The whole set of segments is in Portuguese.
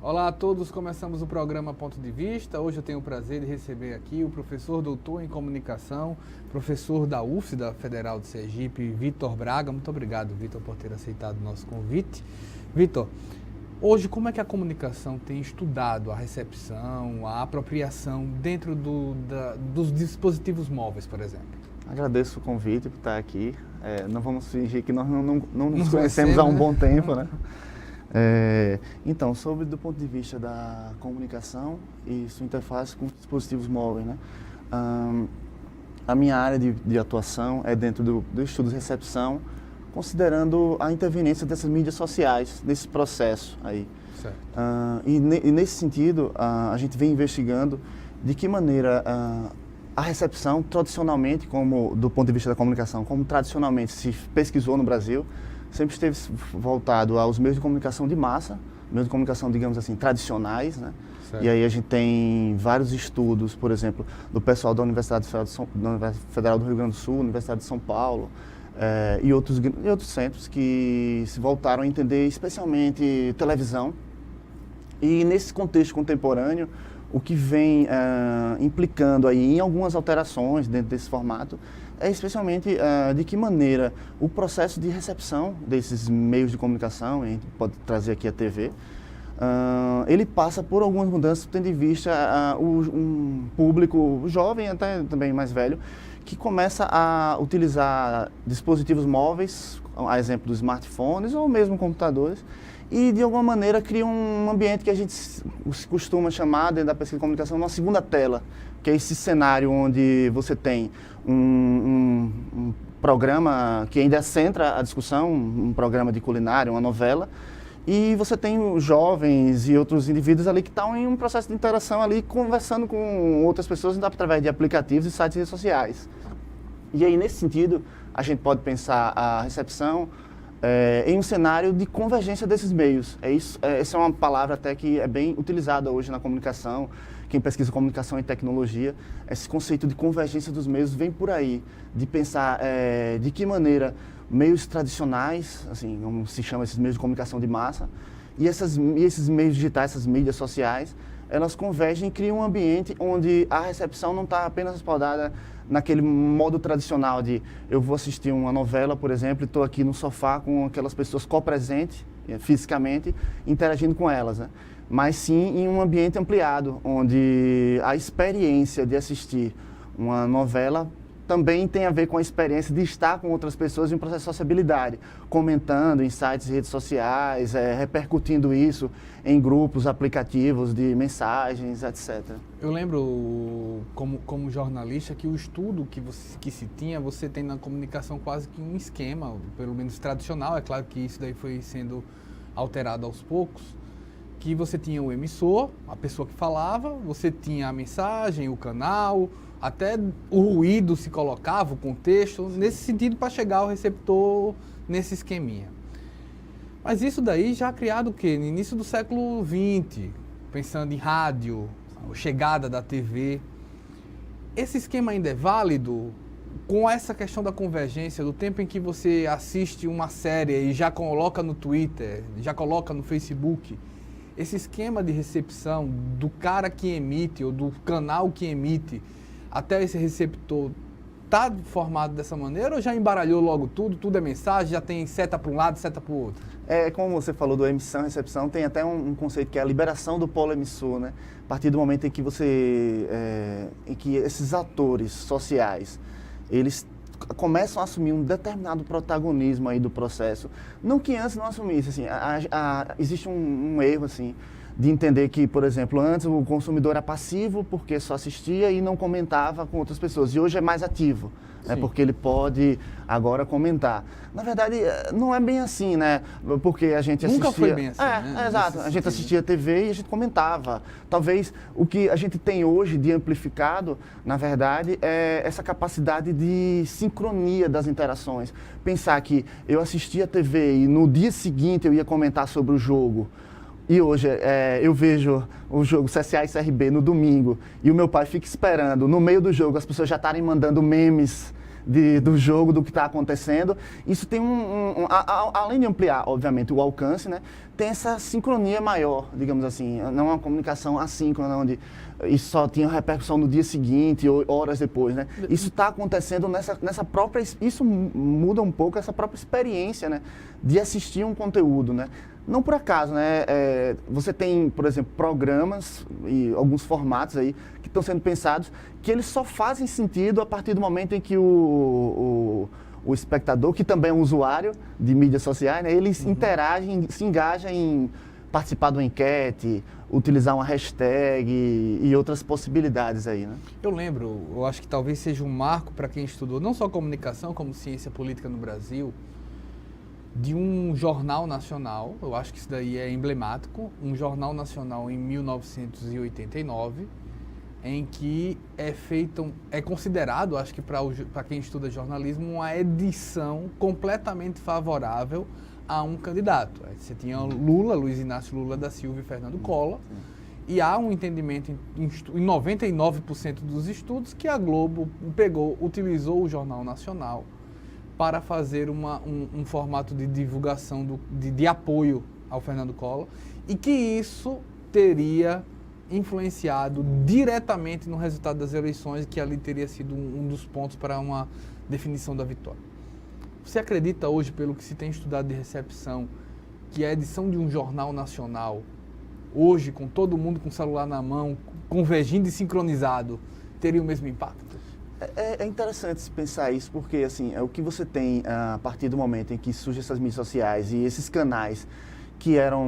Olá a todos, começamos o programa Ponto de Vista. Hoje eu tenho o prazer de receber aqui o professor doutor em comunicação, professor da UFS, da Federal de Sergipe, Vitor Braga. Muito obrigado, Vitor, por ter aceitado o nosso convite. Vitor, hoje como é que a comunicação tem estudado a recepção, a apropriação dentro dos dispositivos móveis, por exemplo? Agradeço o convite por estar aqui. Não vamos fingir que nós não nos Nos conhecemos há um né? bom tempo, né? Então, do ponto de vista da comunicação e sua interface com dispositivos móveis, né? A minha área de atuação é dentro do estudo de recepção, considerando a interveniência dessas mídias sociais nesse processo aí. Certo. E nesse sentido, a gente vem investigando de que maneira a recepção, tradicionalmente, do ponto de vista da comunicação, como tradicionalmente se pesquisou no Brasil, sempre esteve voltado aos meios de comunicação de massa, meios de comunicação, digamos assim, tradicionais, né? Certo. E aí a gente tem vários estudos, por exemplo, do pessoal da Universidade Federal do Rio Grande do Sul, Universidade de São Paulo, e outros centros que se voltaram a entender especialmente televisão. E nesse contexto contemporâneo, o que vem implicando aí em algumas alterações dentro desse formato é especialmente de que maneira o processo de recepção desses meios de comunicação, a gente pode trazer aqui a TV, ele passa por algumas mudanças, tendo em vista um público jovem, até também mais velho, que começa a utilizar dispositivos móveis, a exemplo dos smartphones ou mesmo computadores, e de alguma maneira cria um ambiente que a gente costuma chamar, dentro da pesquisa de comunicação, uma segunda tela, que é esse cenário onde você tem um programa que ainda centra a discussão, um programa de culinária, uma novela, e você tem os jovens e outros indivíduos ali que estão em um processo de interação ali, conversando com outras pessoas através de aplicativos e sites redes sociais. E aí, nesse sentido, a gente pode pensar a recepção em um cenário de convergência desses meios. Essa é uma palavra até que é bem utilizada hoje na comunicação. Quem pesquisa comunicação e tecnologia, esse conceito de convergência dos meios vem por aí, de pensar de que maneira meios tradicionais, assim, como se chama esses meios de comunicação de massa, e esses meios digitais, essas mídias sociais, elas convergem e criam um ambiente onde a recepção não está apenas respaldada naquele modo tradicional de eu vou assistir uma novela, por exemplo, e estou aqui no sofá com aquelas pessoas co-presentes, fisicamente, interagindo com elas, né? Mas sim em um ambiente ampliado, onde a experiência de assistir uma novela também tem a ver com a experiência de estar com outras pessoas em um processo de sociabilidade, comentando em sites e redes sociais, repercutindo isso em grupos, aplicativos de mensagens, etc. Eu lembro, como jornalista, que o estudo que se tinha, você tem na comunicação quase que um esquema, pelo menos tradicional, é claro que isso daí foi sendo alterado aos poucos, que você tinha o emissor, a pessoa que falava, você tinha a mensagem, o canal, até o ruído se colocava, o contexto, nesse sentido para chegar ao receptor nesse esqueminha. Mas isso daí já criado o quê? No início do século XX, pensando em rádio, a chegada da TV. Esse esquema ainda é válido com essa questão da convergência, do tempo em que você assiste uma série e já coloca no Twitter, já coloca no Facebook. Esse esquema de recepção do cara que emite ou do canal que emite até esse receptor está formado dessa maneira ou já embaralhou logo tudo é mensagem, já tem seta para um lado, seta para o outro? Como você falou do emissão e recepção, tem até um conceito que é a liberação do polo emissor, né? A partir do momento em que em que esses atores sociais, eles começam a assumir um determinado protagonismo aí do processo, não que antes não assumisse, assim, existe um erro, assim, de entender que, por exemplo, antes o consumidor era passivo porque só assistia e não comentava com outras pessoas, e hoje é mais ativo, né, porque ele pode agora comentar. Na verdade, não é bem assim, né, porque a gente assistia... Nunca foi bem assim, né? Exato, a gente assistia TV e a gente comentava. Talvez o que a gente tem hoje de amplificado, na verdade, é essa capacidade de sincronia das interações. Pensar que eu assistia TV e no dia seguinte eu ia comentar sobre o jogo, e hoje eu vejo o jogo CSA e CRB no domingo e o meu pai fica esperando, no meio do jogo, as pessoas já estarem mandando memes do jogo, do que está acontecendo. Isso tem além de ampliar, obviamente, o alcance, né, tem essa sincronia maior, digamos assim, não é uma comunicação assíncrona, onde isso só tinha repercussão no dia seguinte ou horas depois, né? Isso está acontecendo nessa própria, isso muda um pouco essa própria experiência, né, de assistir um conteúdo, né? Não por acaso, né? Você tem, por exemplo, programas e alguns formatos aí que estão sendo pensados que eles só fazem sentido a partir do momento em que o espectador, que também é um usuário de mídias sociais, né, ele interage, se engaja em participar de uma enquete, utilizar uma hashtag e outras possibilidades aí, né? Eu acho que talvez seja um marco para quem estudou não só comunicação, como ciência política no Brasil, de um jornal nacional, eu acho que isso daí é emblemático, um jornal nacional em 1989, em que é considerado, acho que para quem estuda jornalismo, uma edição completamente favorável a um candidato. Você tinha Luiz Inácio Lula da Silva e Fernando Collor, e há um entendimento em 99% dos estudos que a Globo utilizou o Jornal Nacional para fazer um formato de divulgação, de apoio ao Fernando Collor, e que isso teria influenciado diretamente no resultado das eleições, que ali teria sido um dos pontos para uma definição da vitória. Você acredita hoje, pelo que se tem estudado de recepção, que a edição de um jornal nacional, hoje, com todo mundo com o celular na mão, convergindo e sincronizado, teria o mesmo impacto? É interessante se pensar isso, porque assim, é o que você tem a partir do momento em que surgem essas mídias sociais e esses canais que eram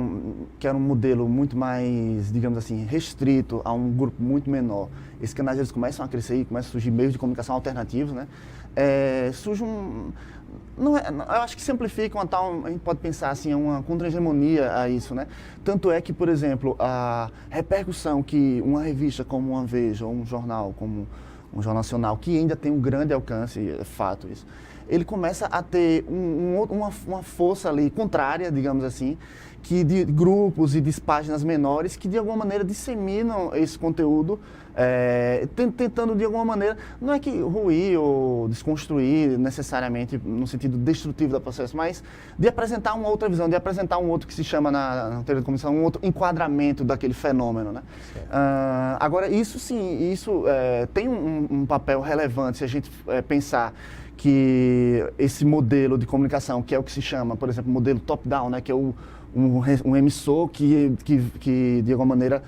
um modelo muito mais, digamos assim, restrito a um grupo muito menor. Esses canais eles começam a crescer e começam a surgir meios de comunicação alternativos, né? Surge eu acho que simplificam a tal, a gente pode pensar assim, uma contra-hegemonia a isso, né? Tanto é que, por exemplo, a repercussão que uma revista como uma Veja ou um jornal como um jornal nacional, que ainda tem um grande alcance, é fato isso, ele começa a ter uma força ali contrária, digamos assim, que de grupos e de páginas menores que de alguma maneira disseminam esse conteúdo, tentando de alguma maneira, não é que ruir ou desconstruir necessariamente no sentido destrutivo do processo, mas de apresentar uma outra visão, de apresentar um outro que se chama na teoria da comunicação, um outro enquadramento daquele fenômeno, né? Agora, isso sim, tem um papel relevante se a gente pensar que esse modelo de comunicação, que é o que se chama, por exemplo, modelo top-down, né, que é um emissor que de alguma maneira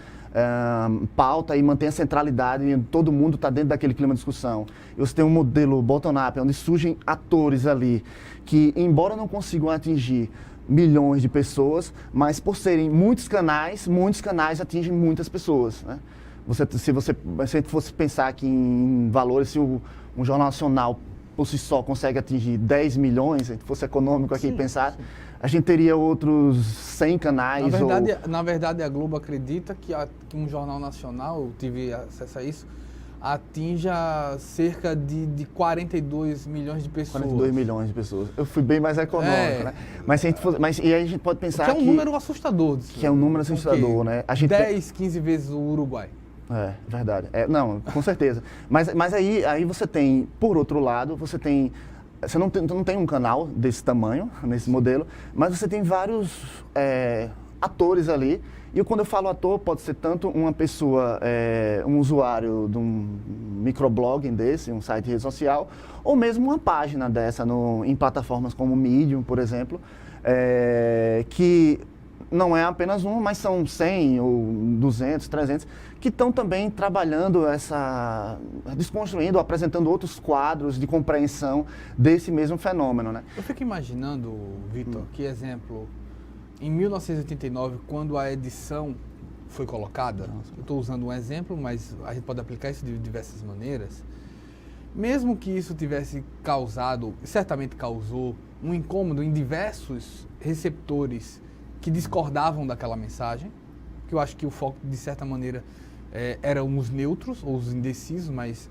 pauta e mantém a centralidade e todo mundo está dentro daquele clima de discussão. Você tem um modelo bottom-up, onde surgem atores ali que, embora não consigam atingir milhões de pessoas, mas por serem muitos canais atingem muitas pessoas, né? Se você fosse pensar aqui em valores, se um jornal nacional por si só consegue atingir 10 milhões, se fosse econômico aqui pensar, a gente teria outros 100 canais. Na verdade, a Globo acredita que um jornal nacional, eu tive acesso a isso, atinja cerca de 42 milhões de pessoas. 42 milhões de pessoas. Eu fui bem mais econômico, né? Mas e aí a gente pode pensar que é um número assustador. Que é um número assustador, né? 15 vezes o Uruguai. Verdade. Não, com certeza. Mas aí você tem, por outro lado, você não tem um canal desse tamanho, nesse modelo, mas você tem vários atores ali. E quando eu falo ator, pode ser tanto uma pessoa, um usuário de um microblogging desse, um site de rede social, ou mesmo uma página dessa em plataformas como Medium, por exemplo, que não é apenas um, mas são 100 ou 200, 300, que estão também trabalhando desconstruindo, apresentando outros quadros de compreensão desse mesmo fenômeno, né? Eu fico imaginando, Vitor, que exemplo, em 1989, quando a edição foi colocada, eu estou usando um exemplo, mas a gente pode aplicar isso de diversas maneiras, mesmo que isso tivesse causado, certamente causou, um incômodo em diversos receptores que discordavam daquela mensagem, que eu acho que o foco, de certa maneira, eram os neutros, ou os indecisos, mas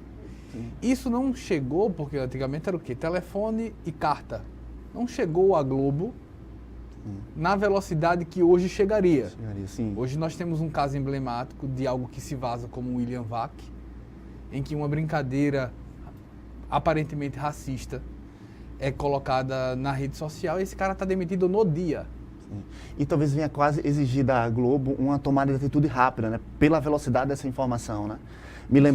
isso não chegou, porque antigamente era o quê? Telefone e carta. Não chegou a Globo na velocidade que hoje chegaria. Sim. Hoje nós temos um caso emblemático de algo que se vaza como o William Vac, em que uma brincadeira aparentemente racista é colocada na rede social e esse cara está demitido no dia. Sim. E talvez venha quase exigir da Globo uma tomada de atitude rápida, né? Pela velocidade dessa informação, né?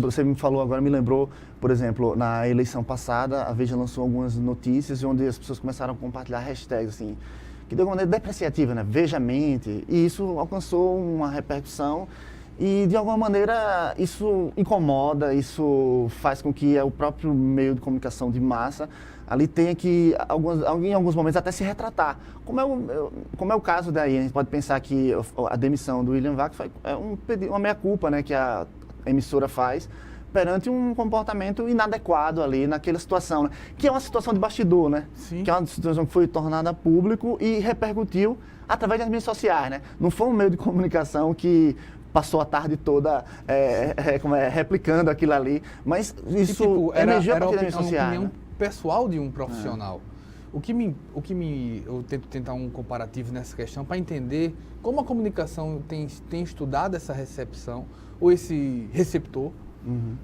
Você me falou agora, me lembrou, por exemplo, na eleição passada, a Veja lançou algumas notícias onde as pessoas começaram a compartilhar hashtags, assim, que de alguma maneira depreciativa, né? Vejamente, e isso alcançou uma repercussão e de alguma maneira isso incomoda, isso faz com que o próprio meio de comunicação de massa ali tenha que, em alguns momentos, até se retratar. Como é o caso daí, a gente pode pensar que a demissão do William Vac foi uma meia-culpa, né, que a emissora faz perante um comportamento inadequado ali naquela situação, né? Que é uma situação de bastidor, né? Sim. Que é uma situação que foi tornada público e repercutiu através das mídias sociais, né? Não foi um meio de comunicação que passou a tarde toda replicando aquilo ali, mas isso emergiu a partir das mídias sociais. Era a opinião pessoal de um profissional. Eu tento tentar um comparativo nessa questão para entender como a comunicação tem estudado essa recepção ou esse receptor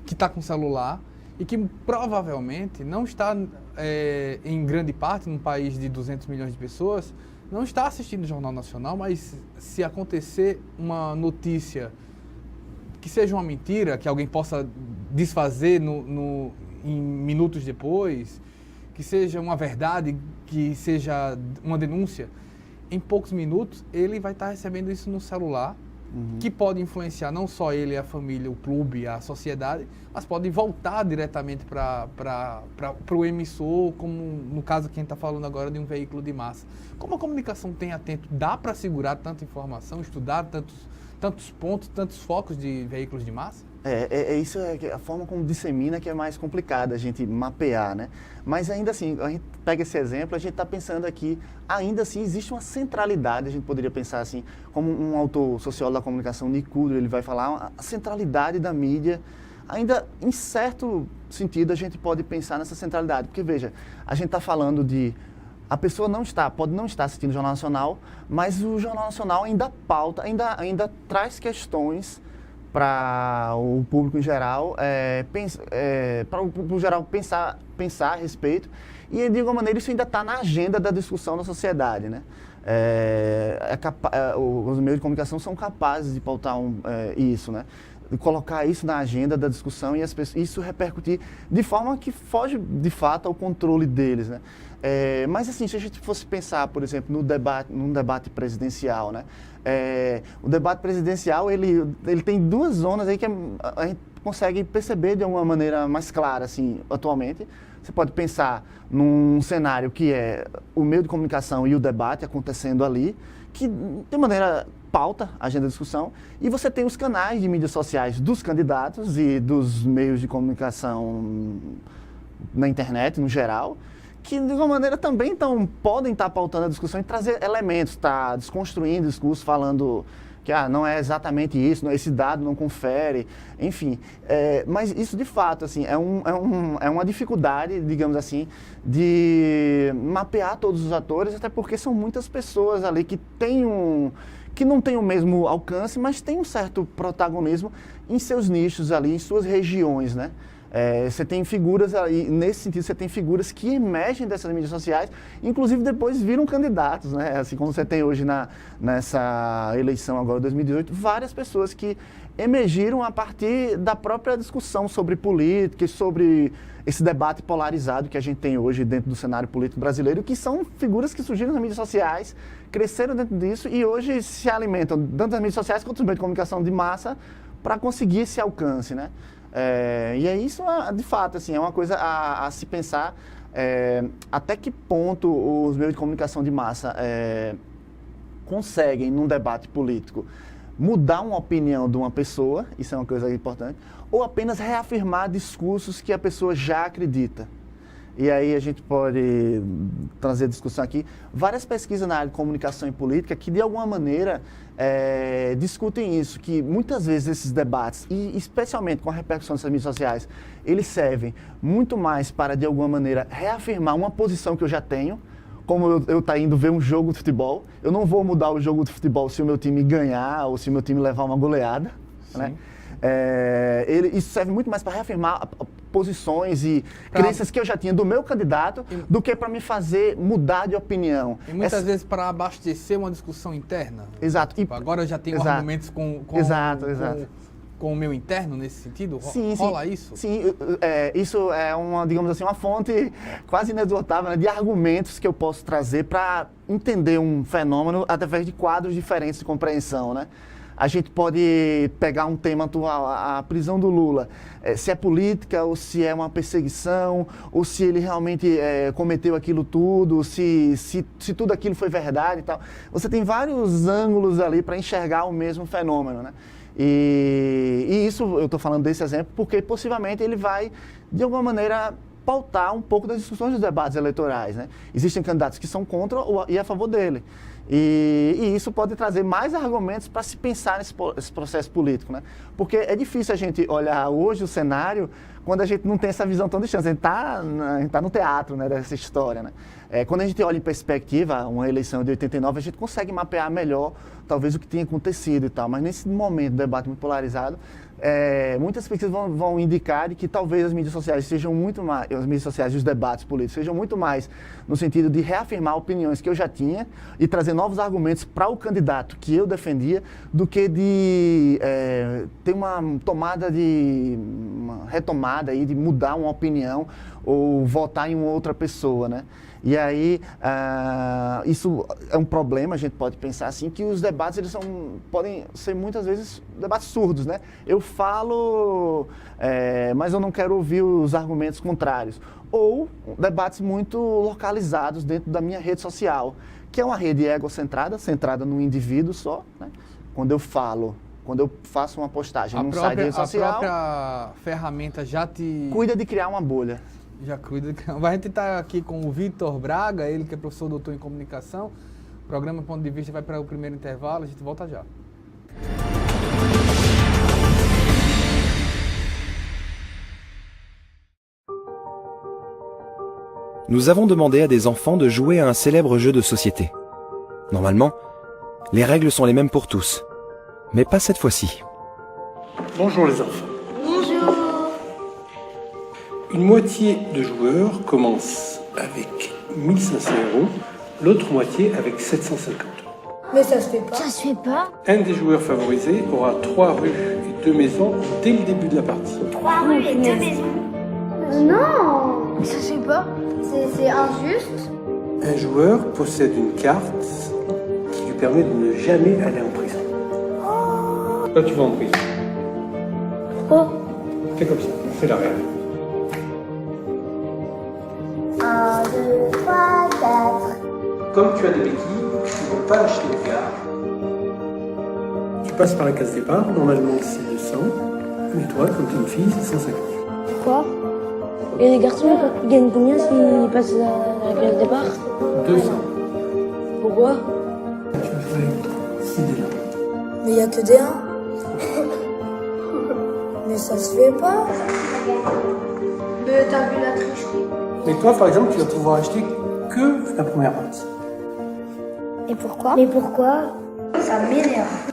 que está com o celular e que provavelmente não está, em grande parte, num país de 200 milhões de pessoas, não está assistindo o Jornal Nacional, mas se acontecer uma notícia que seja uma mentira, que alguém possa desfazer em minutos depois, que seja uma verdade, que seja uma denúncia, em poucos minutos ele vai estar recebendo isso no celular, que pode influenciar não só ele, a família, o clube, a sociedade, mas pode voltar diretamente para o emissor, como no caso quem está falando agora de um veículo de massa. Como a comunicação tem atento, dá para segurar tanta informação, estudar tantos pontos, tantos focos de veículos de massa? Isso é a forma como dissemina que é mais complicada a gente mapear, né? Mas ainda assim, a gente pega esse exemplo, a gente está pensando aqui, ainda assim existe uma centralidade, a gente poderia pensar assim, como um autor sociólogo da comunicação, Nick Kudlow, ele vai falar, a centralidade da mídia, ainda em certo sentido a gente pode pensar nessa centralidade, porque veja, a gente está falando de a pessoa pode não estar assistindo o Jornal Nacional, mas o Jornal Nacional ainda pauta, ainda traz questões para o público em geral, para o público em geral pensar a respeito, e de alguma maneira isso ainda está na agenda da discussão da sociedade, né? Os meios de comunicação são capazes de pautar isso, né? De colocar isso na agenda da discussão e isso repercutir de forma que foge de fato ao controle deles, né? Mas assim, se a gente fosse pensar, por exemplo, num debate presidencial, né? O debate presidencial, ele tem duas zonas aí que a gente consegue perceber de uma maneira mais clara, assim, atualmente. Você pode pensar num cenário que é o meio de comunicação e o debate acontecendo ali, que de maneira pauta a agenda da discussão, e você tem os canais de mídias sociais dos candidatos e dos meios de comunicação na internet, no geral, que de alguma maneira também podem estar pautando a discussão e trazer elementos, desconstruindo o discurso, falando que não é exatamente isso, esse dado não confere, enfim. Mas isso de fato assim, é uma dificuldade, digamos assim, de mapear todos os atores, até porque são muitas pessoas ali que não têm o mesmo alcance, mas têm um certo protagonismo em seus nichos ali, em suas regiões, né? Você tem figuras aí, nesse sentido, você tem figuras que emergem dessas mídias sociais, inclusive depois viram candidatos, né? Assim como você tem hoje nessa eleição agora de 2018, várias pessoas que emergiram a partir da própria discussão sobre política e sobre esse debate polarizado que a gente tem hoje dentro do cenário político brasileiro, que são figuras que surgiram nas mídias sociais, cresceram dentro disso e hoje se alimentam tanto das mídias sociais quanto dos meios de comunicação de massa para conseguir esse alcance, né? E é isso, de fato, assim, é uma coisa a se pensar até que ponto os meios de comunicação de massa conseguem, num debate político, mudar uma opinião de uma pessoa, isso é uma coisa importante, ou apenas reafirmar discursos que a pessoa já acredita. E aí a gente pode trazer discussão aqui, várias pesquisas na área de comunicação e política que de alguma maneira discutem isso, que muitas vezes esses debates, e especialmente com a repercussão dessas mídias sociais, eles servem muito mais para de alguma maneira reafirmar uma posição que eu já tenho, como eu estar indo ver um jogo de futebol, eu não vou mudar o jogo de futebol se o meu time ganhar ou se o meu time levar uma goleada, né? Isso serve muito mais para reafirmar posições e crenças que eu já tinha do meu candidato do que para me fazer mudar de opinião. E muitas vezes para abastecer uma discussão interna. Exato. Tipo, agora eu já tenho argumentos com o meu interno nesse sentido? Sim, rola sim, isso? Sim, isso é uma, digamos assim, uma fonte quase inesgotável, né, de argumentos que eu posso trazer para entender um fenômeno através de quadros diferentes de compreensão, né? A gente pode pegar um tema atual, a prisão do Lula, se é política ou se é uma perseguição, ou se ele realmente cometeu aquilo tudo, se tudo aquilo foi verdade e tal. Você tem vários ângulos ali para enxergar o mesmo fenômeno, né? E isso, eu estou falando desse exemplo, porque possivelmente ele vai, de alguma maneira, pautar um pouco das discussões dos debates eleitorais, né? Existem candidatos que são contra e a favor dele. E isso pode trazer mais argumentos para se pensar nesse processo político, né? Porque é difícil a gente olhar hoje o cenário quando a gente não tem essa visão tão distante. A gente está no teatro, né, dessa história, né? Quando a gente olha em perspectiva uma eleição de 89, a gente consegue mapear melhor talvez o que tinha acontecido e tal. Mas nesse momento do debate muito polarizado, muitas pesquisas vão indicar que talvez as mídias sociais sejam muito mais, as mídias sociais e os debates políticos sejam muito mais no sentido de reafirmar opiniões que eu já tinha e trazer novos argumentos para o candidato que eu defendia, do que de ter uma retomada aí de mudar uma opinião ou votar em uma outra pessoa, né? E aí, isso é um problema, a gente pode pensar assim, que os debates podem ser muitas vezes debates surdos, né? Eu falo, mas eu não quero ouvir os argumentos contrários. Ou debates muito localizados dentro da minha rede social, que é uma rede egocentrada, centrada no indivíduo só, né? Quando eu faço uma postagem num site de rede social... A própria ferramenta já te... cuida de criar uma bolha. Já cuida. A gente está aqui com o Vitor Braga, ele que é professor doutor em comunicação. O programa Ponto de Vista vai para o primeiro intervalo, a gente volta já. Nous avons demandé à des enfants de jouer à un célèbre jeu de société. Normalement, les règles sont les mêmes pour tous, mais pas cette fois-ci. Bonjour les enfants. Bonjour. Une moitié de joueurs commence avec 1500 €, l'autre moitié avec 750 €. Mais ça se fait pas. Ça se fait pas. Un des joueurs favorisés aura 3 rues et 2 maisons dès le début de la partie. 3 rues et 2 maisons. Non. Ça se fait pas. C'est injuste. Un joueur possède une carte qui lui permet de ne jamais aller en prison. Là, tu vas en prison. Pourquoi? Fais comme ça, c'est la règle. 1, 2, 3, 4. Comme tu as des béquilles, tu ne peux pas acheter de gare. Tu passes par la case départ, normalement c'est 200, mais toi, comme tu es une fille, c'est 150. Pourquoi? Et les garçons ils gagnent combien s'ils passent à la case départ? 200. Pourquoi? Tu fais 6 dés là. Mais il y a que des 1. Mais ça se fait pas. Mais t'as vu la tricherie. Mais toi, par exemple, tu vas pouvoir acheter que la première partie. Et pourquoi? Mais pourquoi? Ça m'énerve.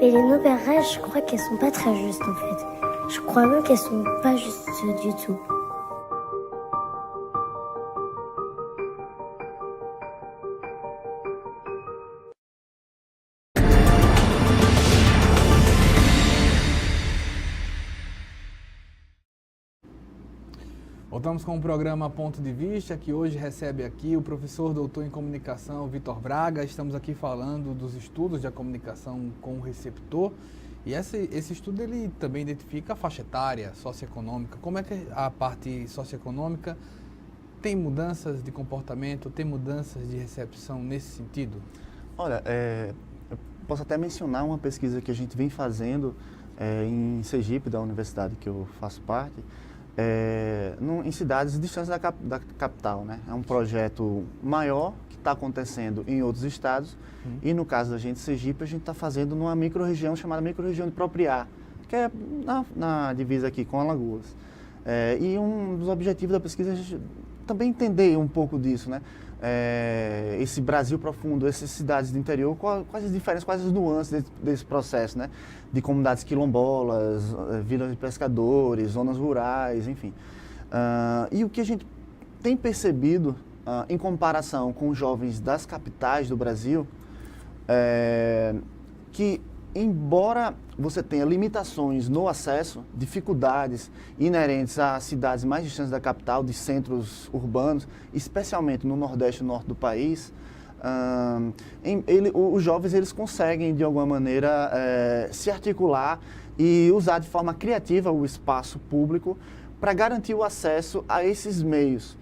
Et les nouvelles règles, je crois qu'elles sont pas très justes en fait. Je crois même qu'elles sont pas justes du tout. Voltamos com o programa Ponto de Vista, que hoje recebe aqui o professor doutor em comunicação Vitor Braga. Estamos aqui falando dos estudos da comunicação com o receptor. E esse estudo ele também identifica a faixa etária, socioeconômica. Como é que a parte socioeconômica tem mudanças de comportamento, tem mudanças de recepção nesse sentido? Olha, posso até mencionar uma pesquisa que a gente vem fazendo em Sergipe, da universidade que eu faço parte, em cidades distantes da capital, né? É um projeto maior que está acontecendo em outros estados e no caso da gente, Sergipe, a gente está fazendo numa microrregião chamada microrregião de Propriá, que é na divisa aqui com Alagoas. E um dos objetivos da pesquisa é a gente também entender um pouco disso, né? Esse Brasil profundo, essas cidades do interior, quais as diferenças, quais as nuances desse processo, né? De comunidades quilombolas, vilas de pescadores, zonas rurais, enfim. E o que a gente tem percebido, em comparação com os jovens das capitais do Brasil, que embora você tenha limitações no acesso, dificuldades inerentes a cidades mais distantes da capital, de centros urbanos, especialmente no Nordeste e Norte do país, os jovens eles conseguem, de alguma maneira, se articular e usar de forma criativa o espaço público para garantir o acesso a esses meios.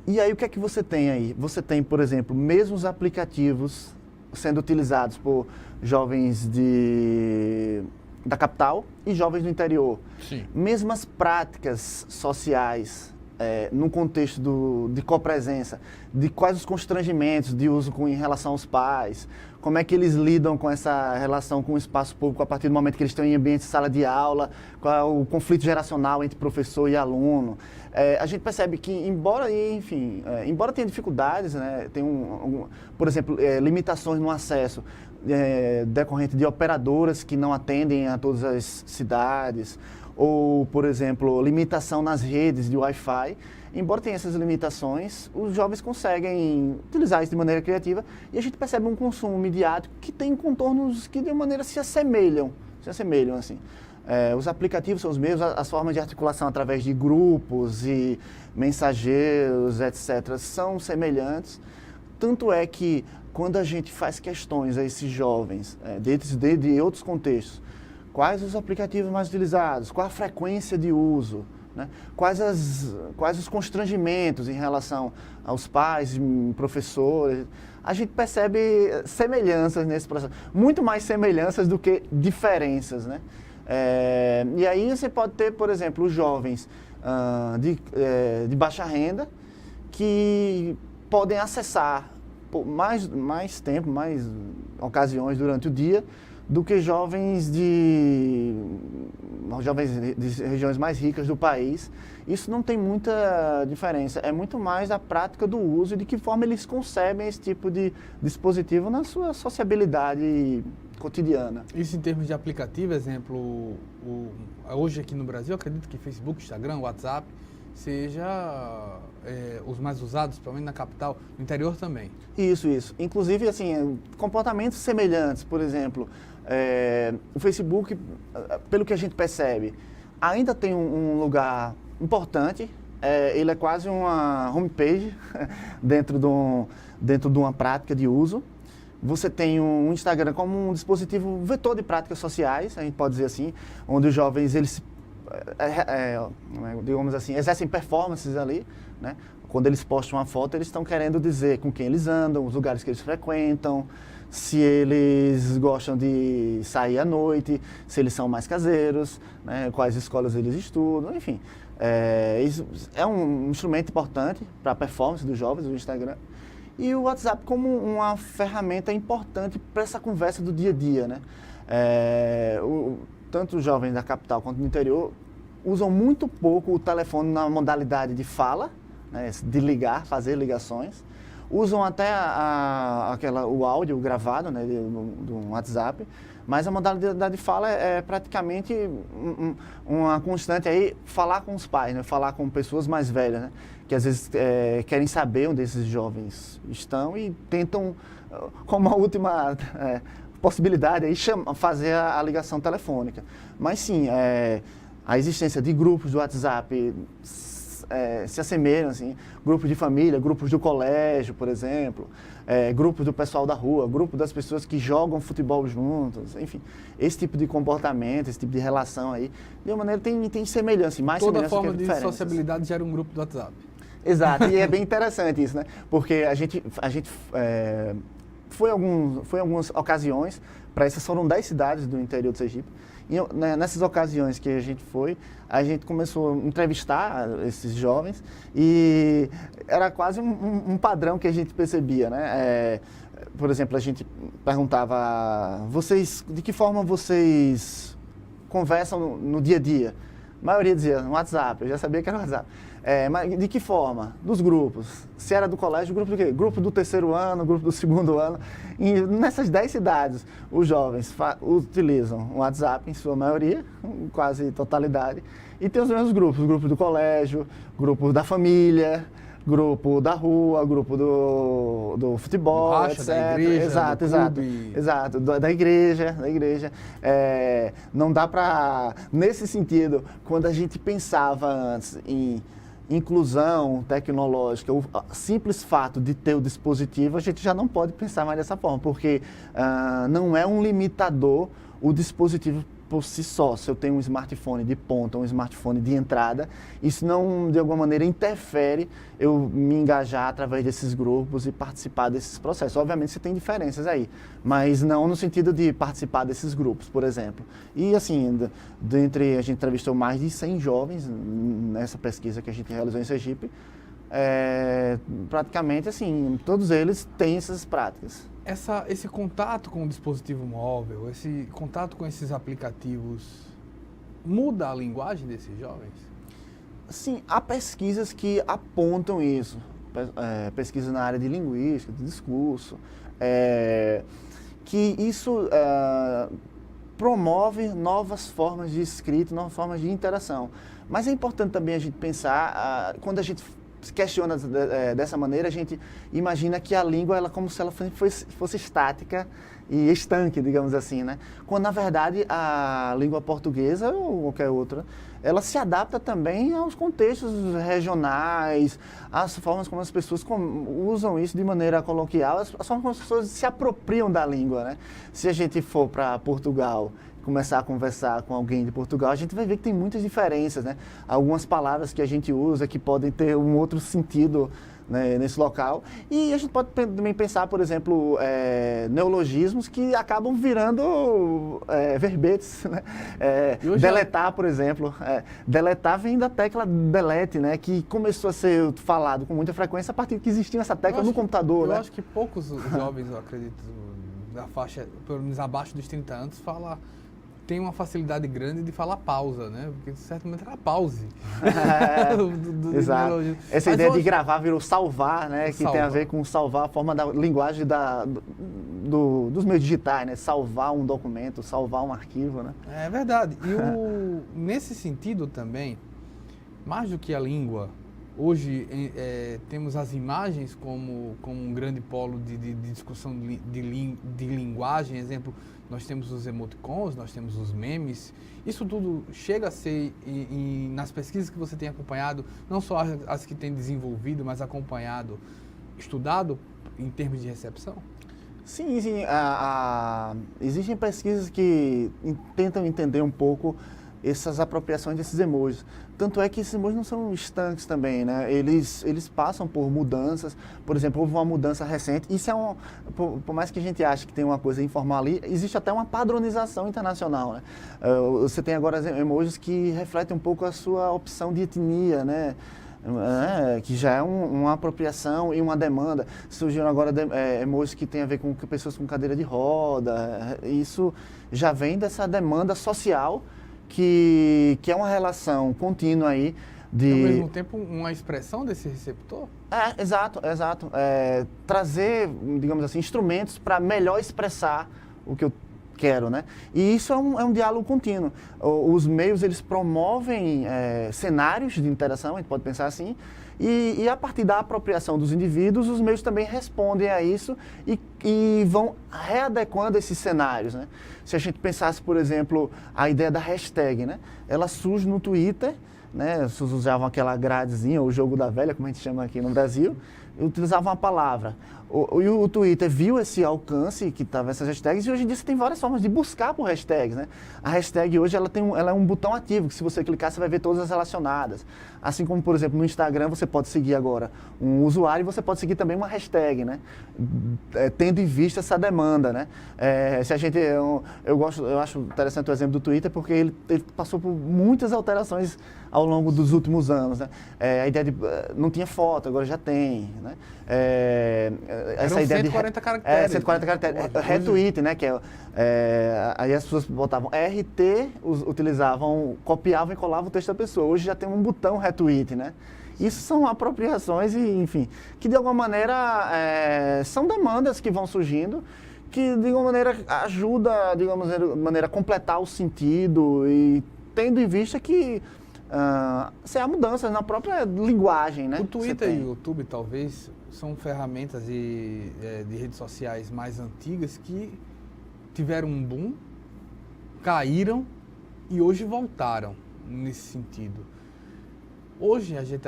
E aí, o que é que você tem aí? Você tem, por exemplo, mesmos aplicativos sendo utilizados por jovens da capital e jovens do interior. Sim. Mesmas práticas sociais no contexto de copresença, de quais os constrangimentos de uso em relação aos pais, como é que eles lidam com essa relação com o espaço público a partir do momento que eles estão em ambiente de sala de aula, qual é o conflito geracional entre professor e aluno. A gente percebe que, embora tenha dificuldades, né, tem por exemplo, limitações no acesso decorrente de operadoras que não atendem a todas as cidades, ou, por exemplo, limitação nas redes de Wi-Fi. Embora tenha essas limitações, os jovens conseguem utilizar isso de maneira criativa e a gente percebe um consumo midiático que tem contornos que, de uma maneira, se assemelham assim. Os aplicativos são os mesmos, as formas de articulação através de grupos e mensageiros, etc., são semelhantes. Tanto é que, quando a gente faz questões a esses jovens, de outros contextos, quais os aplicativos mais utilizados, qual a frequência de uso, né? Quais os constrangimentos em relação aos pais, professores, a gente percebe semelhanças nesse processo, muito mais semelhanças do que diferenças, né? E aí você pode ter, por exemplo, os jovens de baixa renda que podem acessar por mais tempo, mais ocasiões durante o dia, do que jovens de regiões mais ricas do país. Isso não tem muita diferença, é muito mais a prática do uso e de que forma eles concebem esse tipo de dispositivo na sua sociabilidade cotidiana. Isso em termos de aplicativo, exemplo, hoje aqui no Brasil, eu acredito que Facebook, Instagram, WhatsApp, seja os mais usados, pelo menos na capital, no interior também. Isso. Inclusive, assim, comportamentos semelhantes, por exemplo, o Facebook, pelo que a gente percebe, ainda tem um lugar importante, ele é quase uma homepage dentro de uma prática de uso. Você tem um Instagram como um dispositivo vetor de práticas sociais, a gente pode dizer assim, onde os jovens, eles digamos assim, exercem performances ali, né? Quando eles postam uma foto, eles estão querendo dizer com quem eles andam, os lugares que eles frequentam, se eles gostam de sair à noite, se eles são mais caseiros, né? Quais escolas eles estudam, enfim. Isso é um instrumento importante para a performance dos jovens, o Instagram. E o WhatsApp como uma ferramenta importante para essa conversa do dia a dia, né? Tanto os jovens da capital quanto do interior usam muito pouco o telefone na modalidade de fala, né, de ligar, fazer ligações. Usam até o áudio gravado, né, do WhatsApp, mas a modalidade de fala é praticamente uma constante aí, falar com os pais, né, falar com pessoas mais velhas, né, que às vezes querem saber onde esses jovens estão e tentam, como a última possibilidade, aí, fazer a ligação telefônica. Mas sim, a existência de grupos do WhatsApp se assemelham, assim, grupos de família, grupos do colégio, por exemplo, grupos do pessoal da rua, grupo das pessoas que jogam futebol juntos, enfim, esse tipo de comportamento, esse tipo de relação aí, de uma maneira tem semelhança, mais toda semelhança que forma de diferenças. sociabilidade gera um grupo do WhatsApp. Exato, e é bem interessante isso, né? Porque a gente foi em algumas ocasiões, para essas foram 10 cidades do interior do Sergipe, e nessas ocasiões que a gente foi, a gente começou a entrevistar esses jovens e era quase um padrão que a gente percebia, né? Por exemplo, a gente perguntava, de que forma vocês conversam no dia a dia? A maioria dizia no WhatsApp, eu já sabia que era no WhatsApp. Mas de que forma? Dos grupos. Se era do colégio, grupo do quê? Grupo do 3º ano, grupo do 2º ano. E nessas 10 cidades, os jovens utilizam o WhatsApp, em sua maioria, quase totalidade. E tem os mesmos grupos, grupo do colégio, grupo da família, grupo da rua, grupo do futebol, Racha, etc. da igreja, Exato, da igreja. Não dá para, nesse sentido, quando a gente pensava antes em inclusão tecnológica, o simples fato de ter o dispositivo, a gente já não pode pensar mais dessa forma, porque não é um limitador o dispositivo por si só. Se eu tenho um smartphone de ponta, um smartphone de entrada, isso não, de alguma maneira, interfere eu me engajar através desses grupos e participar desses processos. Obviamente, você tem diferenças aí, mas não no sentido de participar desses grupos, por exemplo. E, assim, a gente entrevistou mais de 100 jovens nessa pesquisa que a gente realizou em Sergipe. Praticamente, assim, todos eles têm essas práticas. Esse contato com o dispositivo móvel, esse contato com esses aplicativos, muda a linguagem desses jovens? Sim, há pesquisas que apontam isso. Pesquisas na área de linguística, de discurso, que isso promove novas formas de escrita, novas formas de interação. Mas é importante também a gente pensar, quando a gente se questiona dessa maneira, a gente imagina que a língua ela como se ela fosse estática e estanque, digamos assim, né? Quando, na verdade, a língua portuguesa ou qualquer outra, ela se adapta também aos contextos regionais, às formas como as pessoas usam isso de maneira coloquial, as formas como as pessoas se apropriam da língua, né? Se a gente for para Portugal, começar a conversar com alguém de Portugal, a gente vai ver que tem muitas diferenças, né? Algumas palavras que a gente usa que podem ter um outro sentido, né, nesse local. E a gente pode também pensar, por exemplo, neologismos que acabam virando verbetes, né? Deletar, por exemplo. Deletar vem da tecla delete, né? Que começou a ser falado com muita frequência a partir que existia essa tecla no computador, né? Eu acho que poucos jovens, eu acredito, da faixa, pelo menos abaixo dos 30 anos, tem uma facilidade grande de falar pausa, né? Porque certamente era pause. Exato. Essa ideia de gravar virou salvar, né? Que tem a ver com salvar a forma da linguagem dos meios digitais, né? Salvar um documento, salvar um arquivo, né? É verdade. E nesse sentido também, mais do que a língua, hoje temos as imagens como um grande polo de discussão de linguagem. Exemplo, nós temos os emoticons, nós temos os memes. Isso tudo chega a ser, nas pesquisas que você tem acompanhado, não só as que tem desenvolvido, mas acompanhado, estudado em termos de recepção? Sim. Existem pesquisas que tentam entender um pouco essas apropriações desses emojis. Tanto é que esses emojis não são estanques também, né? Eles passam por mudanças. Por exemplo, houve uma mudança recente. Isso por mais que a gente ache que tem uma coisa informal ali, existe até uma padronização internacional, né? Você tem agora emojis que refletem um pouco a sua opção de etnia, né? Que já é uma apropriação e uma demanda. Surgiram agora emojis que tem a ver com pessoas com cadeira de roda. Isso já vem dessa demanda social que é uma relação contínua aí de... Ao mesmo tempo, uma expressão desse receptor? Exato. Trazer, digamos assim, instrumentos para melhor expressar o que eu quero, né? E isso é um diálogo contínuo. Os meios, eles promovem cenários de interação, a gente pode pensar assim, e a partir da apropriação dos indivíduos, os meios também respondem a isso e vão readequando esses cenários, né? Se a gente pensasse, por exemplo, a ideia da hashtag, né? Ela surge no Twitter, né? As pessoas usavam aquela gradezinha, o jogo da velha, como a gente chama aqui no Brasil, utilizavam uma palavra. O Twitter viu esse alcance que estava essas hashtags e hoje em dia você tem várias formas de buscar por hashtags, né? A hashtag hoje ela é um botão ativo, que se você clicar você vai ver todas as relacionadas. Assim como, por exemplo, no Instagram você pode seguir agora um usuário e você pode seguir também uma hashtag, né? Tendo em vista essa demanda, né? Se a gente, eu acho interessante o exemplo do Twitter porque ele passou por muitas alterações ao longo dos últimos anos, né? A ideia de não tinha foto, agora já tem, né? Essa ideia 140 caracteres. 140 caracteres. Retweet, né? Aí as pessoas botavam RT, copiavam e colavam o texto da pessoa. Hoje já tem um botão retweet, né? Isso são apropriações e, enfim, que de alguma maneira são demandas que vão surgindo, que de alguma maneira ajuda, de alguma maneira, a completar o sentido e tendo em vista que há mudanças na própria linguagem, né? O Twitter e o YouTube, talvez, são ferramentas de redes sociais mais antigas que tiveram um boom, caíram e hoje voltaram nesse sentido. Hoje, a gente,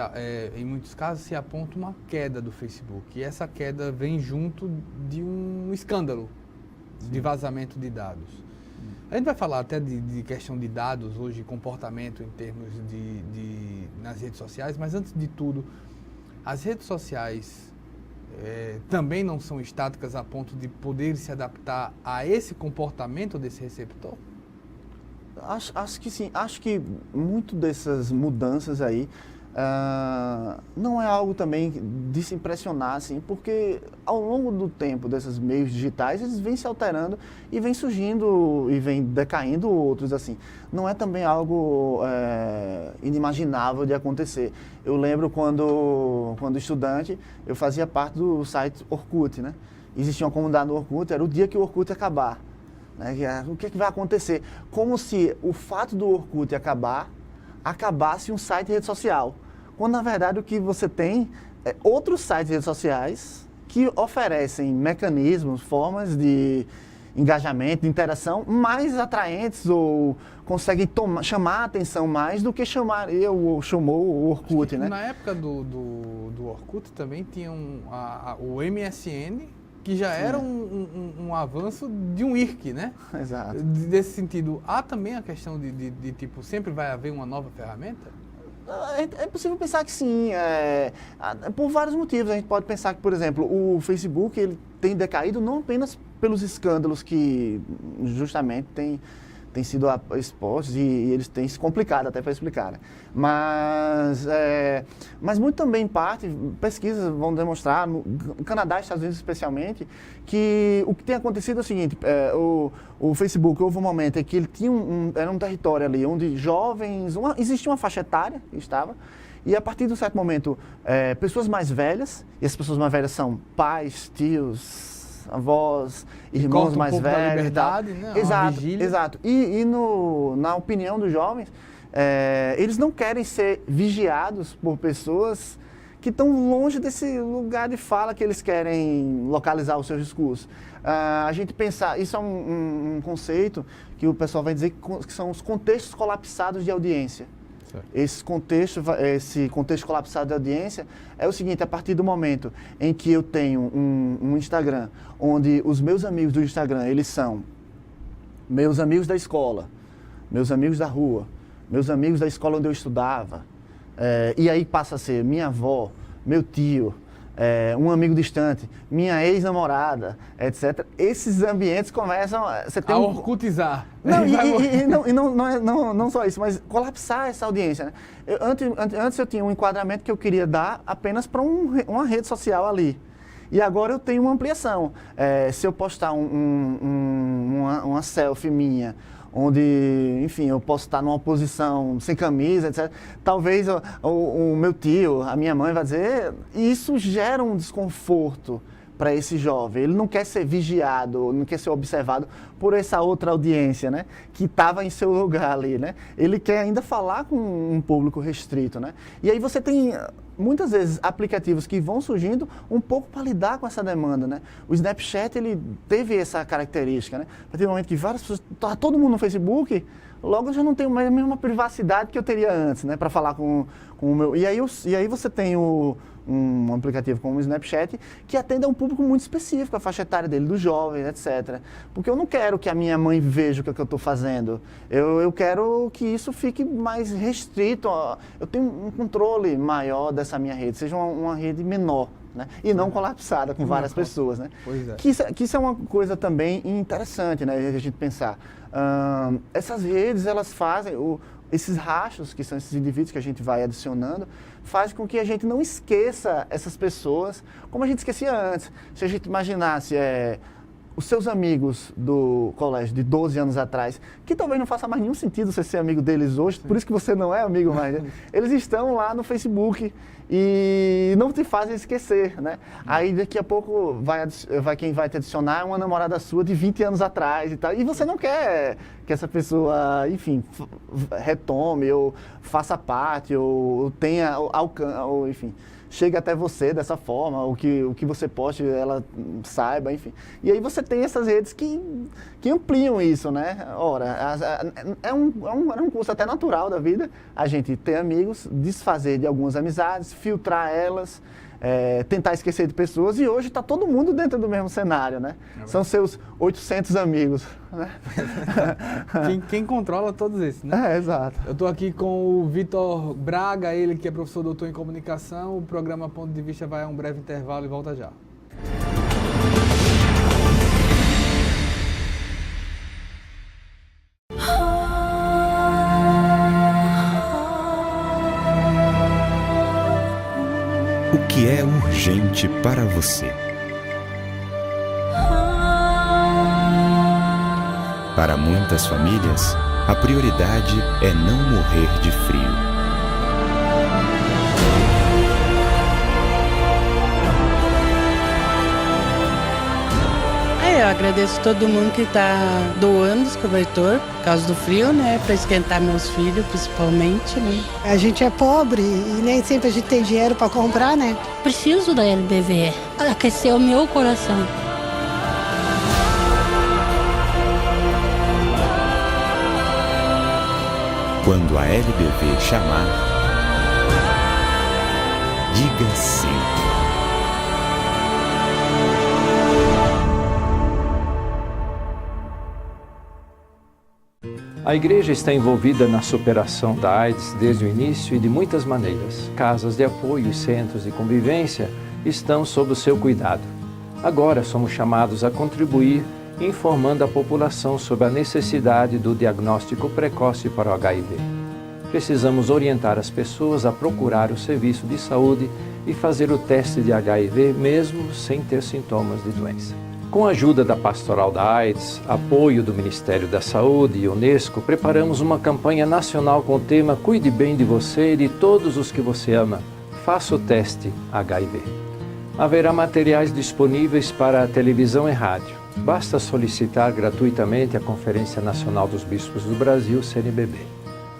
em muitos casos, se aponta uma queda do Facebook. E essa queda vem junto de um escândalo de vazamento de dados. A gente vai falar até de questão de dados hoje, comportamento em termos nas redes sociais, mas antes de tudo, as redes sociais também não são estáticas a ponto de poder se adaptar a esse comportamento desse receptor? Acho que sim. Acho que muito dessas mudanças aí não é algo também de se impressionar, assim, porque ao longo do tempo desses meios digitais, eles vêm se alterando e vêm surgindo e vêm decaindo outros, assim. Não é também algo inimaginável de acontecer. Eu lembro quando estudante, eu fazia parte do site Orkut, né? Existia uma comunidade no Orkut, era o dia que o Orkut ia acabar. O que vai acontecer? Como se o fato do Orkut acabasse um site de rede social. Quando, na verdade, o que você tem é outros sites de redes sociais que oferecem mecanismos, formas de engajamento, de interação mais atraentes ou conseguem chamar a atenção mais do que chamou o Orkut, né? Na época do Orkut também tinha o MSN, que já era um avanço de um IRC, né? Exato. Desse sentido, há também a questão de tipo, sempre vai haver uma nova ferramenta? É possível pensar que sim, por vários motivos. A gente pode pensar que, por exemplo, o Facebook ele tem decaído não apenas pelos escândalos que justamente têm sido expostos e eles têm se complicado até para explicar, né? Mas muito também, em parte, pesquisas vão demonstrar, no Canadá e Estados Unidos especialmente, que o que tem acontecido é o seguinte, o Facebook houve um momento em que ele tinha era um território ali onde jovens, existia uma faixa etária que estava, e a partir de um certo momento, pessoas mais velhas, e as pessoas mais velhas são pais, tios, avós, irmãos mais velhos. Liberdade, né? Exato. E na opinião dos jovens, eles não querem ser vigiados por pessoas que estão longe desse lugar de fala que eles querem localizar os seus discursos. A gente pensar, isso é um conceito que o pessoal vai dizer que são os contextos colapsados de audiência. Esse contexto colapsado de audiência é o seguinte: a partir do momento em que eu tenho um Instagram, onde os meus amigos do Instagram, eles são meus amigos da escola, meus amigos da rua, meus amigos da escola onde eu estudava, e aí passa a ser minha avó, meu tio, um amigo distante, minha ex-namorada, etc. Esses ambientes começam a orkutizar. Não só isso, mas colapsar essa audiência, né? Antes eu tinha um enquadramento que eu queria dar apenas para uma rede social ali. E agora eu tenho uma ampliação. Se eu postar uma selfie minha, onde, enfim, eu posso estar numa posição sem camisa, etc. Talvez o meu tio, a minha mãe vai dizer, e isso gera um desconforto para esse jovem. Ele não quer ser vigiado, não quer ser observado por essa outra audiência, né, que estava em seu lugar ali, né? Ele quer ainda falar com um público restrito, né? E aí você tem muitas vezes aplicativos que vão surgindo um pouco para lidar com essa demanda, né? O Snapchat, ele teve essa característica, né? A partir do momento que várias pessoas, tá todo mundo no Facebook, logo eu já não tenho mais a mesma privacidade que eu teria antes, né? Para falar com o meu... E aí você tem o um aplicativo como o Snapchat, que atende a um público muito específico, a faixa etária dele, do jovem, etc. Porque eu não quero que a minha mãe veja o que eu estou fazendo. Eu quero que isso fique mais restrito. Eu tenho um controle maior dessa minha rede, seja uma rede menor, né? E não colapsada com várias pessoas, né? Pois é. Que isso é uma coisa também interessante, né? A gente pensar. Essas redes, elas fazem... Esses rastros, que são esses indivíduos que a gente vai adicionando, faz com que a gente não esqueça essas pessoas como a gente esquecia antes. Se a gente imaginasse os seus amigos do colégio de 12 anos atrás, que talvez não faça mais nenhum sentido você ser amigo deles hoje, por isso que você não é amigo mais, né? Eles estão lá no Facebook e não te fazem esquecer, né? Aí daqui a pouco quem vai te adicionar é uma namorada sua de 20 anos atrás e tal, e você não quer que essa pessoa, enfim, retome ou faça parte ou tenha alcance, ou enfim, chegue até você dessa forma, o que você poste, ela saiba, enfim. E aí você tem essas redes que ampliam isso, né? Ora, é um curso até natural da vida, a gente ter amigos, desfazer de algumas amizades, filtrar elas, tentar esquecer de pessoas, e hoje está todo mundo dentro do mesmo cenário, né? São seus 800 amigos, né? Quem controla todos esses, né? Exato. Eu estou aqui com o Vitor Braga, ele que é professor doutor em comunicação. O programa Ponto de Vista vai a um breve intervalo e volta já. O que é urgente para você? Para muitas famílias, a prioridade é não morrer de frio. Eu agradeço todo mundo que está doando os cobertor por causa do frio, né? Para esquentar meus filhos, principalmente, né? A gente é pobre e nem sempre a gente tem dinheiro para comprar, né? Preciso da LBV. Aqueceu o meu coração. Quando a LBV chamar, diga sim. A igreja está envolvida na superação da AIDS desde o início e de muitas maneiras. Casas de apoio e centros de convivência estão sob o seu cuidado. Agora somos chamados a contribuir informando a população sobre a necessidade do diagnóstico precoce para o HIV. Precisamos orientar as pessoas a procurar o serviço de saúde e fazer o teste de HIV mesmo sem ter sintomas de doença. Com a ajuda da Pastoral da AIDS, apoio do Ministério da Saúde e Unesco, preparamos uma campanha nacional com o tema Cuide bem de você e de todos os que você ama. Faça o teste HIV. Haverá materiais disponíveis para a televisão e rádio. Basta solicitar gratuitamente a Conferência Nacional dos Bispos do Brasil, CNBB.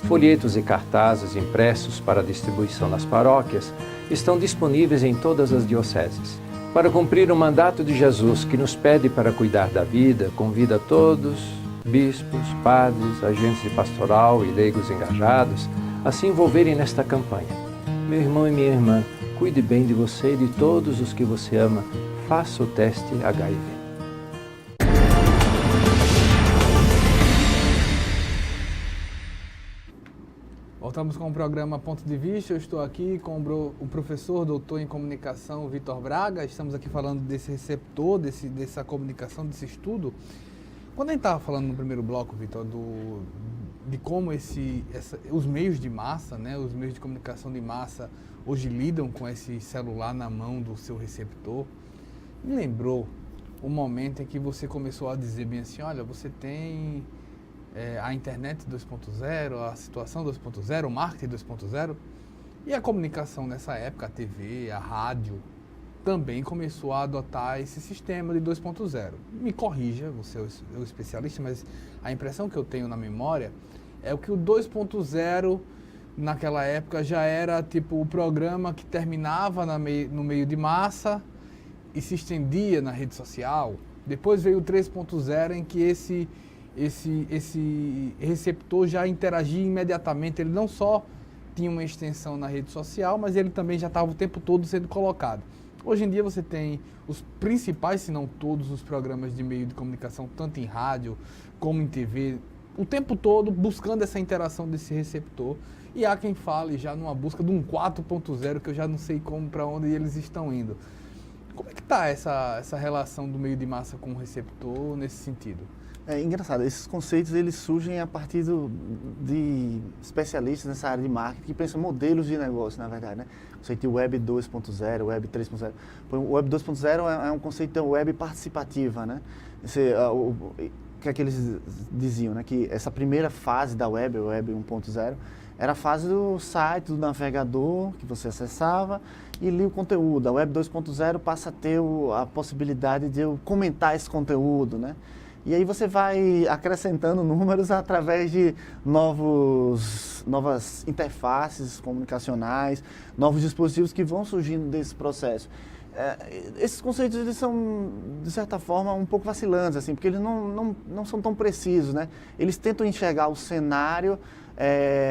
Folhetos e cartazes impressos para distribuição nas paróquias estão disponíveis em todas as dioceses. Para cumprir o mandato de Jesus, que nos pede para cuidar da vida, convida todos, bispos, padres, agentes de pastoral e leigos engajados, a se envolverem nesta campanha. Meu irmão e minha irmã, cuide bem de você e de todos os que você ama. Faça o teste HIV. Voltamos com o programa Ponto de Vista. Eu estou aqui com o professor doutor em comunicação, Vitor Braga. Estamos aqui falando desse receptor, dessa comunicação, desse estudo. Quando a gente estava falando no primeiro bloco, Vitor, de como os meios de massa, né, os meios de comunicação de massa hoje lidam com esse celular na mão do seu receptor, me lembrou o momento em que você começou a dizer bem assim, olha, você tem a internet 2.0, a situação 2.0, o marketing 2.0, e a comunicação nessa época, a TV, a rádio, também começou a adotar esse sistema de 2.0. Me corrija, você é o especialista, mas a impressão que eu tenho na memória é que o 2.0 naquela época já era tipo o programa que terminava no meio de massa e se estendia na rede social. Depois veio o 3.0 em que esse receptor já interagia imediatamente, ele não só tinha uma extensão na rede social, mas ele também já estava o tempo todo sendo colocado. Hoje em dia você tem os principais, se não todos, os programas de meio de comunicação, tanto em rádio como em TV, o tempo todo buscando essa interação desse receptor. E há quem fale já numa busca de um 4.0, que eu já não sei para onde eles estão indo. Como é que está essa relação do meio de massa com o receptor nesse sentido? É engraçado, esses conceitos eles surgem a partir de especialistas nessa área de marketing que pensam modelos de negócio, na verdade, né? O conceito de Web 2.0, Web 3.0. O Web 2.0 é um conceito de web participativa, né? Que é que eles diziam, né? Que essa primeira fase da web, o Web 1.0, era a fase do site, do navegador, que você acessava e lia o conteúdo. A Web 2.0 passa a ter a possibilidade de eu comentar esse conteúdo, né? E aí você vai acrescentando números através de novas interfaces comunicacionais, novos dispositivos que vão surgindo desse processo. Esses conceitos eles são, de certa forma, um pouco vacilantes, assim, porque eles não são tão precisos, né? Eles tentam enxergar o cenário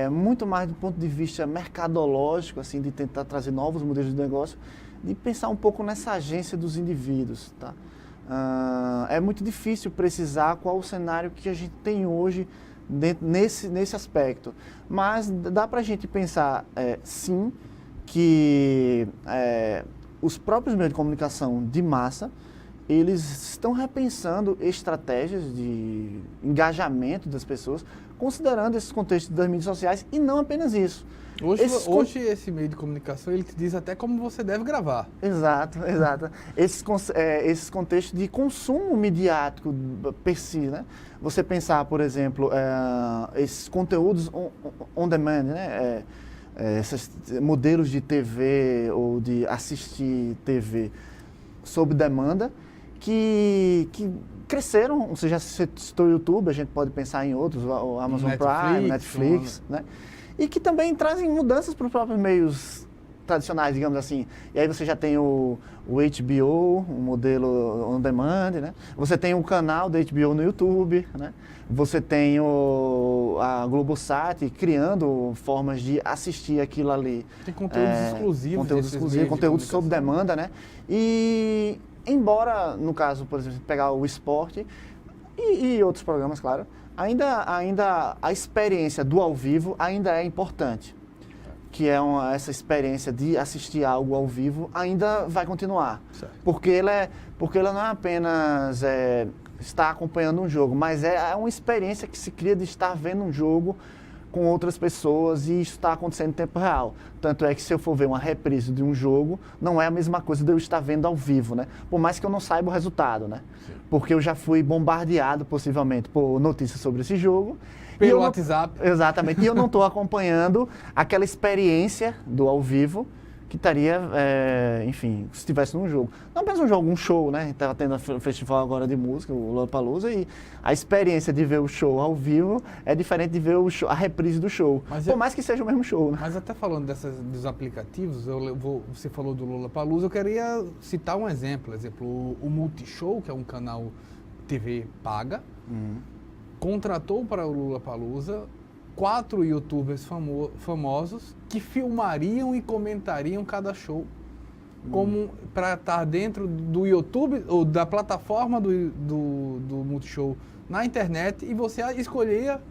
muito mais do ponto de vista mercadológico, assim, de tentar trazer novos modelos de negócio, de pensar um pouco nessa agência dos indivíduos, tá? É muito difícil precisar qual o cenário que a gente tem hoje nesse aspecto. Mas dá para a gente pensar, sim, que os próprios meios de comunicação de massa, eles estão repensando estratégias de engajamento das pessoas, considerando esses contextos das mídias sociais e não apenas isso. Hoje esse meio de comunicação, ele te diz até como você deve gravar. Exato. Esses contextos de consumo midiático per si, né? Você pensar, por exemplo, esses conteúdos on demand, né? Esses modelos de TV ou de assistir TV sob demanda, que cresceram. Você já citou o YouTube, a gente pode pensar em outros, o Amazon Prime, Netflix, né? E que também trazem mudanças para os próprios meios tradicionais, digamos assim. E aí você já tem o HBO, um modelo on demand, né? Você tem o canal da HBO no YouTube, né? Você tem a Globosat criando formas de assistir aquilo ali. Tem conteúdos exclusivos. Conteúdos sob demanda, né? E embora, no caso, por exemplo, pegar o esporte e outros programas, claro, ainda a experiência do ao vivo ainda é importante, que é essa experiência de assistir algo ao vivo ainda vai continuar, certo. Porque ela não é apenas estar acompanhando um jogo, mas é uma experiência que se cria de estar vendo um jogo com outras pessoas e isso está acontecendo em tempo real. Tanto é que se eu for ver uma reprise de um jogo, não é a mesma coisa de eu estar vendo ao vivo, né? Por mais que eu não saiba o resultado, né? Sim. Porque eu já fui bombardeado, possivelmente, por notícias sobre esse jogo. Pelo WhatsApp. Exatamente. E eu não estou acompanhando aquela experiência do ao vivo que estaria, enfim, se estivesse num jogo. Não apenas um jogo, um show, né? A gente estava tendo um festival agora de música, o Lollapalooza, e a experiência de ver o show ao vivo é diferente de ver a reprise do show. Por mais que seja o mesmo show, né? Mas até falando dos aplicativos, você falou do Lollapalooza, eu queria citar um exemplo. O Multishow, que é um canal TV paga, contratou para o Lollapalooza 4 youtubers famosos que filmariam e comentariam cada show, como para estar dentro do YouTube ou da plataforma do Multishow na internet, e você escolhia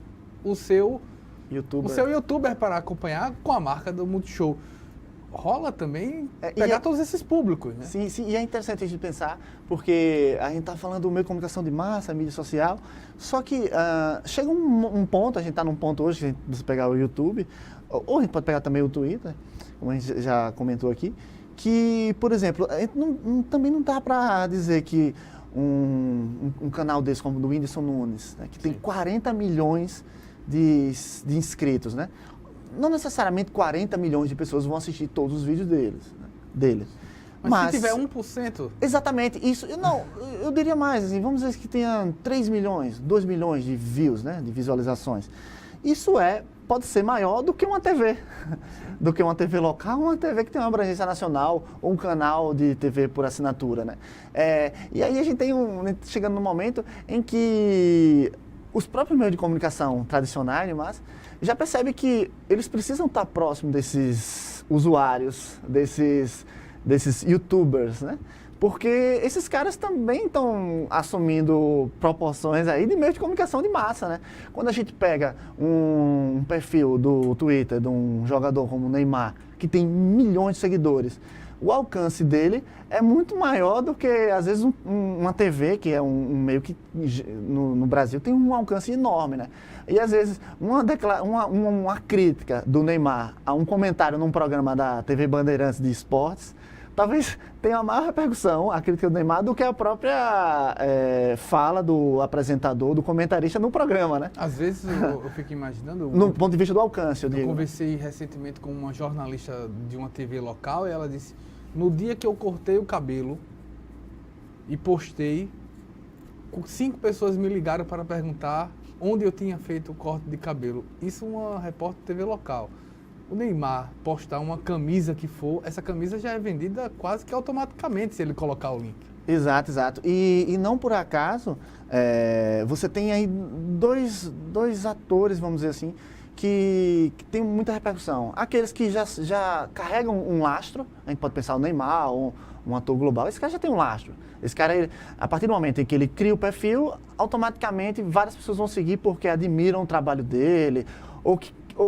o seu youtuber para acompanhar com a marca do Multishow. Rola também pegar todos esses públicos, né? Sim, e é interessante a gente pensar, porque a gente está falando do meio de comunicação de massa, mídia social, só que chega um ponto, a gente está num ponto hoje, se a gente pegar o YouTube, ou a gente pode pegar também o Twitter, como a gente já comentou aqui, que, por exemplo, a gente também não dá para dizer que um canal desse, como o do Whindersson Nunes, né, que tem 40 milhões de inscritos, né? Não necessariamente 40 milhões de pessoas vão assistir todos os vídeos dele. Mas se tiver 1%... Exatamente. Isso, eu diria mais, assim, vamos dizer que tenha 3 milhões, 2 milhões de views, né, de visualizações. Isso pode ser maior do que uma TV. Do que uma TV local, uma TV que tem uma abrangência nacional, ou um canal de TV por assinatura, né? E aí a gente chegando num momento em que os próprios meios de comunicação tradicionais, mas já percebe que eles precisam estar próximo desses usuários, desses youtubers, né? Porque esses caras também estão assumindo proporções aí de meio de comunicação de massa, né? Quando a gente pega um perfil do Twitter de um jogador como o Neymar, que tem milhões de seguidores, o alcance dele é muito maior do que, às vezes, uma TV, que é um meio que no Brasil tem um alcance enorme, né? E, às vezes, uma crítica do Neymar a um comentário num programa da TV Bandeirantes de esportes, talvez tenha a maior repercussão, a crítica do Neymar, do que a própria fala do apresentador, do comentarista no programa, né? Às vezes eu fico imaginando... No ponto de vista do alcance, eu digo. Eu conversei recentemente com uma jornalista de uma TV local e ela disse, no dia que eu cortei o cabelo e postei, 5 pessoas me ligaram para perguntar onde eu tinha feito o corte de cabelo. Isso uma repórter de TV local. O Neymar postar uma camisa que for, essa camisa já é vendida quase que automaticamente se ele colocar o link. Exato, exato. E não por acaso, você tem aí dois atores, vamos dizer assim, que tem muita repercussão. Aqueles que já carregam um lastro, a gente pode pensar o Neymar ou um ator global, esse cara já tem um lastro. Esse cara, a partir do momento em que ele cria o perfil, automaticamente várias pessoas vão seguir porque admiram o trabalho dele, ou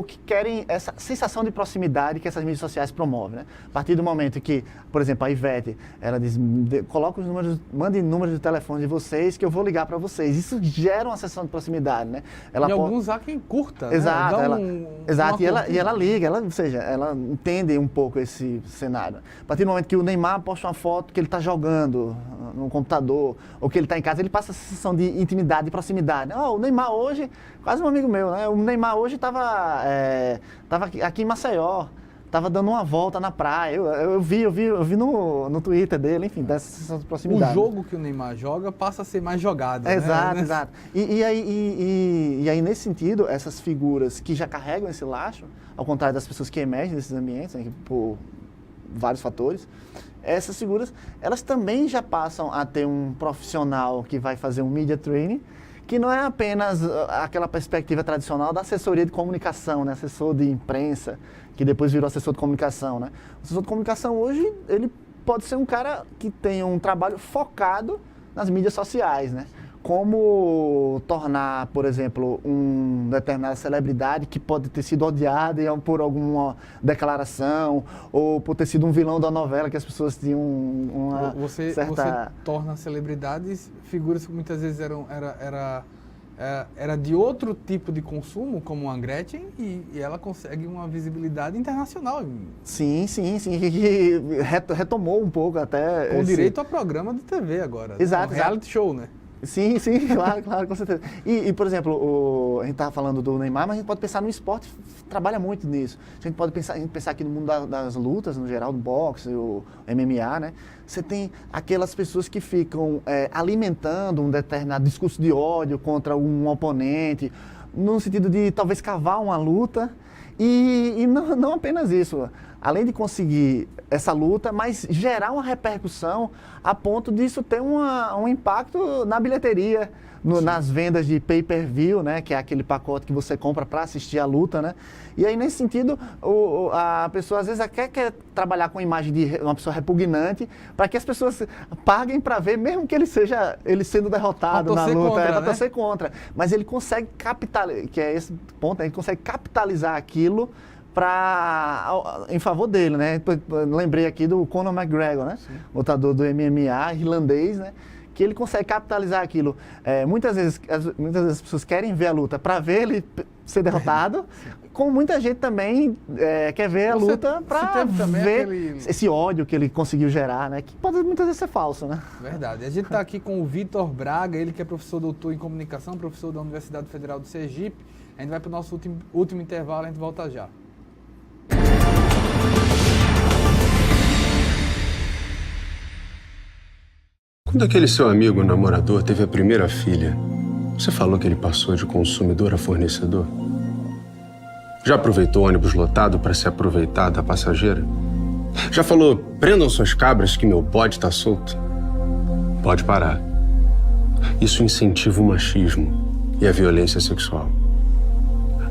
que querem essa sensação de proximidade que essas mídias sociais promovem, né? A partir do momento que, por exemplo, a Ivete, ela diz, coloca os números, mande números de telefone de vocês que eu vou ligar para vocês. Isso gera uma sensação de proximidade, né? Alguns há quem curta, exato, né? Exato, e ela liga, ou seja, ela entende um pouco esse cenário. A partir do momento que o Neymar posta uma foto que ele está jogando no computador, ou que ele está em casa, ele passa essa sensação de intimidade, de proximidade. O Neymar hoje, quase um amigo meu, né? O Neymar hoje estava aqui em Maceió, estava dando uma volta na praia. Eu vi no Twitter dele, enfim, dessa sensação de proximidade. O jogo que o Neymar joga passa a ser mais jogado. Exato, né? Exato. E aí, nesse sentido, essas figuras que já carregam esse lastro, ao contrário das pessoas que emergem desses ambientes, né, por vários fatores, essas figuras, elas também já passam a ter um profissional que vai fazer um media training, que não é apenas aquela perspectiva tradicional da assessoria de comunicação, né? Assessor de imprensa, que depois virou assessor de comunicação, né? O assessor de comunicação hoje, ele pode ser um cara que tem um trabalho focado nas mídias sociais, né? Como tornar, por exemplo, uma determinada celebridade que pode ter sido odiada por alguma declaração, ou por ter sido um vilão da novela que as pessoas tinham uma você torna celebridades figuras que muitas vezes era de outro tipo de consumo, como a Gretchen, e ela consegue uma visibilidade internacional. Sim, que retomou um pouco até... Com direito a programa de TV agora. Exato. Reality show, né? Sim, claro, com certeza. E por exemplo, a gente estava falando do Neymar, mas a gente pode pensar no esporte, trabalha muito nisso. A gente pode pensar aqui no mundo das lutas, no geral, do boxe, o MMA, né? Você tem aquelas pessoas que ficam alimentando um determinado discurso de ódio contra um oponente, no sentido de talvez cavar uma luta, e não apenas isso. Além de conseguir essa luta, mas gerar uma repercussão a ponto disso ter um impacto na bilheteria, nas vendas de pay-per-view, né, que é aquele pacote que você compra para assistir a luta, né? E aí, nesse sentido, a pessoa às vezes quer trabalhar com a imagem de uma pessoa repugnante, para que as pessoas paguem para ver, mesmo que ele sendo derrotado na luta, para torcer contra. Mas ele consegue capitalizar, que é esse ponto, ele consegue capitalizar aquilo em favor dele, né? Lembrei aqui do Conor McGregor, né? Sim. Lutador do MMA, irlandês, né? Que ele consegue capitalizar aquilo. Muitas vezes as pessoas querem ver a luta para ver ele ser derrotado, como muita gente também quer ver a luta para ver esse ódio que ele conseguiu gerar, né? Que pode muitas vezes ser falso, né? Verdade. A gente está aqui com o Vitor Braga, ele que é professor doutor em comunicação, professor da Universidade Federal do Sergipe. A gente vai para o nosso último intervalo, a gente volta já. Quando aquele seu amigo namorador teve a primeira filha, você falou que ele passou de consumidor a fornecedor? Já aproveitou o ônibus lotado para se aproveitar da passageira? Já falou, prendam suas cabras que meu bode tá solto? Pode parar. Isso incentiva o machismo e a violência sexual.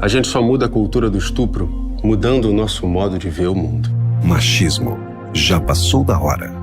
A gente só muda a cultura do estupro mudando o nosso modo de ver o mundo. Machismo. Já passou da hora.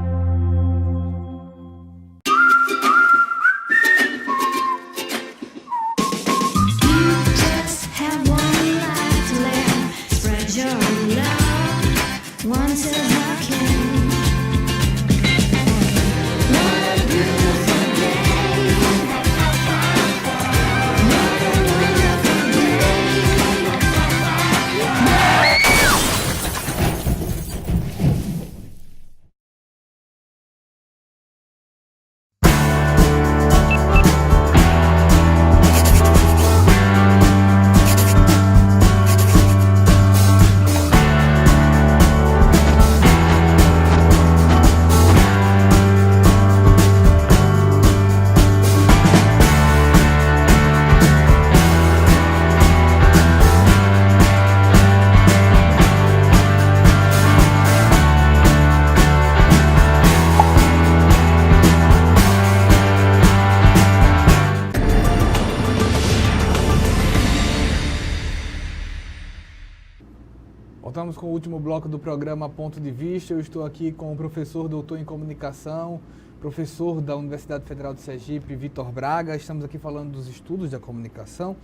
Voltamos com o último bloco do programa Ponto de Vista. Eu estou aqui com o professor doutor em comunicação, professor da Universidade Federal de Sergipe, Vitor Braga. Estamos aqui falando dos estudos da comunicação.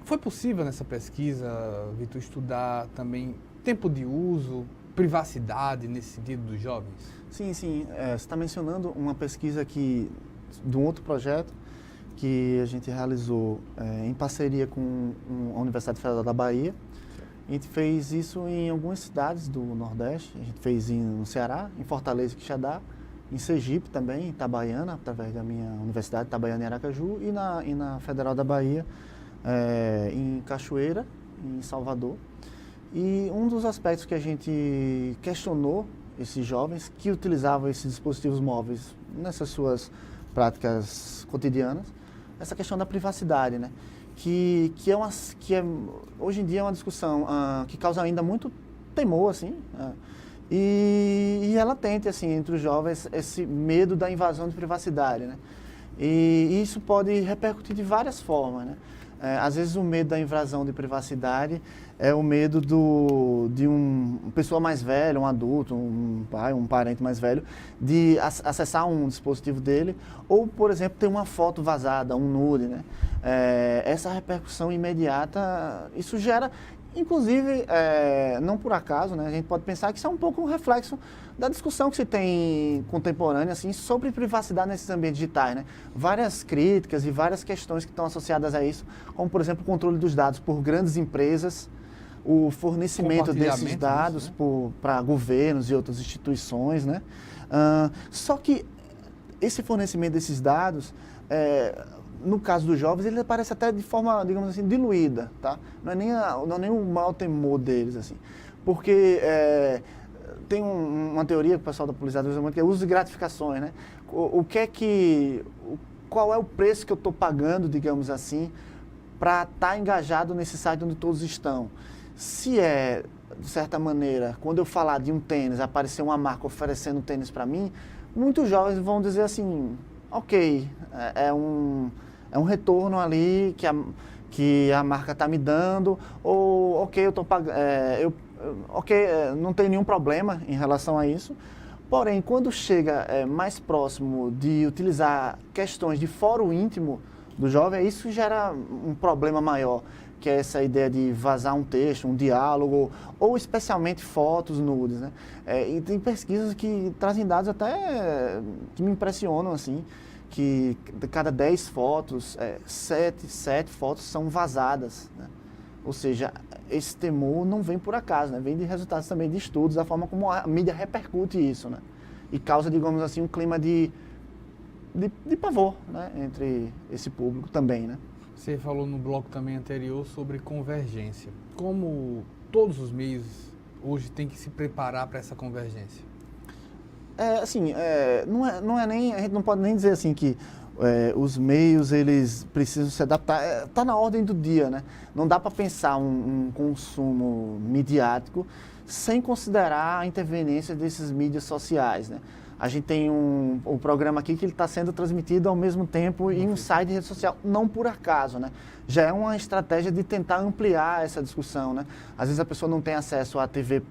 Foi possível nessa pesquisa, Vitor, estudar também tempo de uso, privacidade nesse sentido dos jovens? Sim, sim. Você está mencionando uma pesquisa aqui de um outro projeto que a gente realizou em parceria com a Universidade Federal da Bahia. A gente fez isso em algumas cidades do Nordeste. A gente fez no Ceará, em Fortaleza e Quixadá, em Sergipe também, em Itabaiana, através da minha Universidade, Itabaiana e Aracaju, e na Federal da Bahia, em Cachoeira, em Salvador. E um dos aspectos que a gente questionou esses jovens que utilizavam esses dispositivos móveis nessas suas práticas cotidianas, essa questão da privacidade, né? Que hoje em dia é uma discussão que causa ainda muito temor, assim, e é latente, assim, entre os jovens esse medo da invasão de privacidade, né? E isso pode repercutir de várias formas, né? Às vezes o medo da invasão de privacidade é o medo de uma pessoa mais velha, um adulto, um pai, um parente mais velho, de acessar um dispositivo dele, ou, por exemplo, ter uma foto vazada, um nude, né? Essa repercussão imediata, isso gera, inclusive, não por acaso, né? A gente pode pensar que isso é um pouco um reflexo da discussão que se tem contemporânea, assim, sobre privacidade nesses ambientes digitais, né? Várias críticas e várias questões que estão associadas a isso, como, por exemplo, o controle dos dados por grandes empresas, o fornecimento desses dados, né, para governos e outras instituições, né? Só que esse fornecimento desses dados, no caso dos jovens, ele aparece até de forma, digamos assim, diluída, tá? Não é nem o maior temor deles, assim, porque tem uma teoria que o pessoal da polícia usa muito, que é o uso de gratificações, né? Qual é o preço que eu estou pagando, digamos assim, para estar engajado nesse site onde todos estão? Se de certa maneira, quando eu falar de um tênis, aparecer uma marca oferecendo tênis para mim, muitos jovens vão dizer assim, ok, é um retorno ali que a marca está me dando, ou ok, eu estou pagando, não tem nenhum problema em relação a isso. Porém, quando chega mais próximo de utilizar questões de fórum íntimo do jovem, isso gera um problema maior, que é essa ideia de vazar um texto, um diálogo, ou especialmente fotos nudes, né? E tem pesquisas que trazem dados até que me impressionam, assim, que de cada 10 fotos, 7 fotos são vazadas, né? Ou seja, esse temor não vem por acaso, né? Vem de resultados também de estudos, da forma como a mídia repercute isso, né? E causa, digamos assim, um clima de pavor, né? Entre esse público também, né? Você falou no bloco também anterior sobre convergência. Como todos os meios hoje têm que se preparar para essa convergência? Não é nem, a gente não pode nem dizer assim que os meios eles precisam se adaptar. Está na ordem do dia, né? Não dá para pensar um consumo midiático sem considerar a interveniência desses mídias sociais, né? A gente tem um programa aqui que ele está sendo transmitido ao mesmo tempo em um site de rede social, não por acaso, né? Já é uma estratégia de tentar ampliar essa discussão, né? Às vezes a pessoa não tem acesso à TV,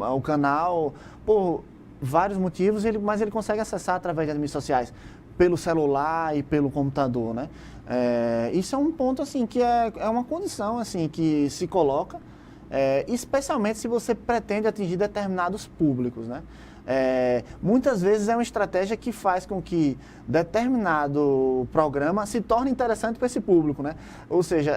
ao canal, por vários motivos, mas ele consegue acessar através das mídias sociais, pelo celular e pelo computador, né? Isso é um ponto, assim, que é uma condição, assim, que se coloca, especialmente se você pretende atingir determinados públicos, né? Muitas vezes é uma estratégia que faz com que determinado programa se torne interessante para esse público, né? Ou seja,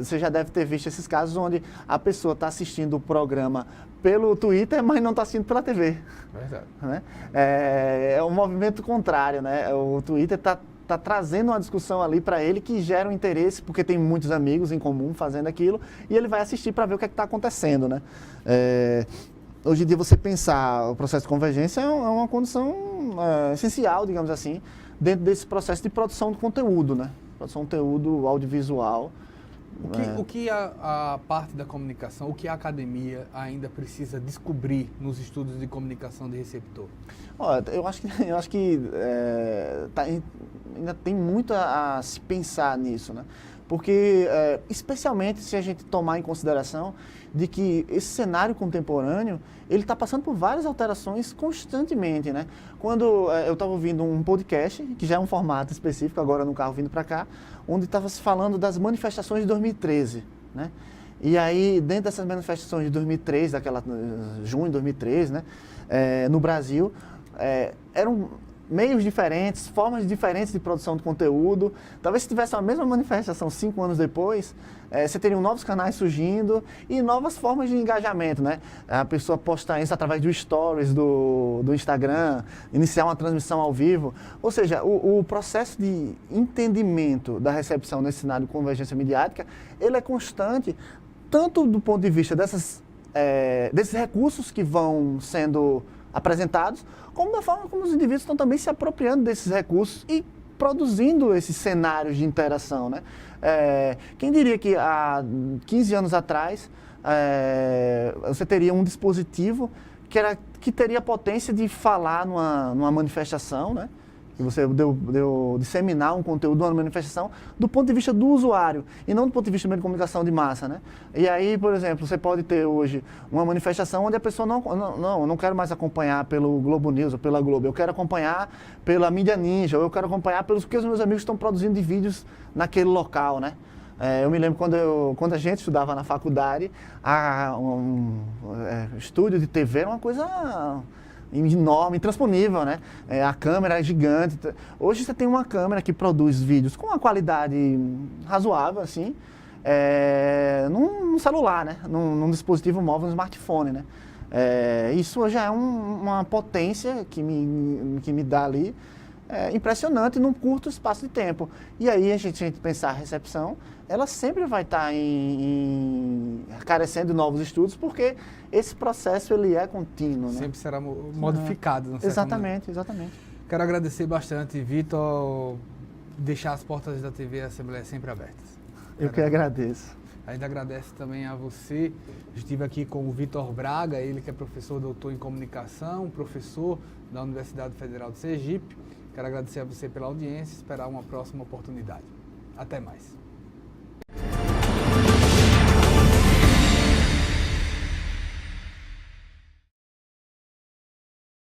você já deve ter visto esses casos onde a pessoa está assistindo o programa pelo Twitter, mas não está assistindo pela TV. Verdade. Né? É um movimento contrário, né? O Twitter está trazendo uma discussão ali para ele que gera um interesse, porque tem muitos amigos em comum fazendo aquilo, e ele vai assistir para ver o que está acontecendo, né? Hoje em dia, você pensar o processo de convergência é uma condição essencial, digamos assim, dentro desse processo de produção de conteúdo, né? Produção de conteúdo audiovisual. O que a parte da comunicação, o que a academia ainda precisa descobrir nos estudos de comunicação de receptor? Olha, eu acho que ainda tem muito a se pensar nisso, né? Porque, especialmente se a gente tomar em consideração de que esse cenário contemporâneo, ele está passando por várias alterações constantemente, né? Quando eu estava ouvindo um podcast, que já é um formato específico, agora no carro vindo para cá, onde estava se falando das manifestações de 2013, né? E aí, dentro dessas manifestações de 2013, junho de 2013, né? No Brasil, eram meios diferentes, formas diferentes de produção de conteúdo. Talvez se tivesse a mesma manifestação 5 anos depois, você teria novos canais surgindo e novas formas de engajamento, né? A pessoa postar isso através do Stories do Instagram, iniciar uma transmissão ao vivo. Ou seja, o processo de entendimento da recepção nesse cenário de convergência midiática, ele é constante, tanto do ponto de vista desses recursos que vão sendo apresentados, como da forma como os indivíduos estão também se apropriando desses recursos e produzindo esses cenários de interação, né? Quem diria que há 15 anos atrás você teria um dispositivo que teria a potência de falar numa manifestação, né? Que você disseminar um conteúdo numa manifestação do ponto de vista do usuário e não do ponto de vista de meio de comunicação de massa, né? E aí, por exemplo, você pode ter hoje uma manifestação onde a pessoa eu não quero mais acompanhar pelo Globo News ou pela Globo, eu quero acompanhar pela Mídia Ninja, ou eu quero acompanhar pelos que os meus amigos estão produzindo de vídeos naquele local, né? Eu me lembro quando a gente estudava na faculdade, estúdio de TV era uma coisa enorme, intransponível, né? A câmera é gigante. Hoje você tem uma câmera que produz vídeos com uma qualidade razoável, assim, num celular, né? Num dispositivo móvel, num smartphone, né? Isso já é uma potência que me dá ali impressionante num curto espaço de tempo. E aí a gente pensar a recepção, ela sempre vai estar carecendo de novos estudos, porque esse processo ele é contínuo, né? Sempre será modificado. Exatamente. Quero agradecer bastante, Vitor, deixar as portas da TV Assembleia sempre abertas. Eu que agradeço. Ainda agradece também a você. Estive aqui com o Vitor Braga, ele que é professor doutor em comunicação, professor da Universidade Federal de Sergipe. Quero agradecer a você pela audiência e esperar uma próxima oportunidade. Até mais.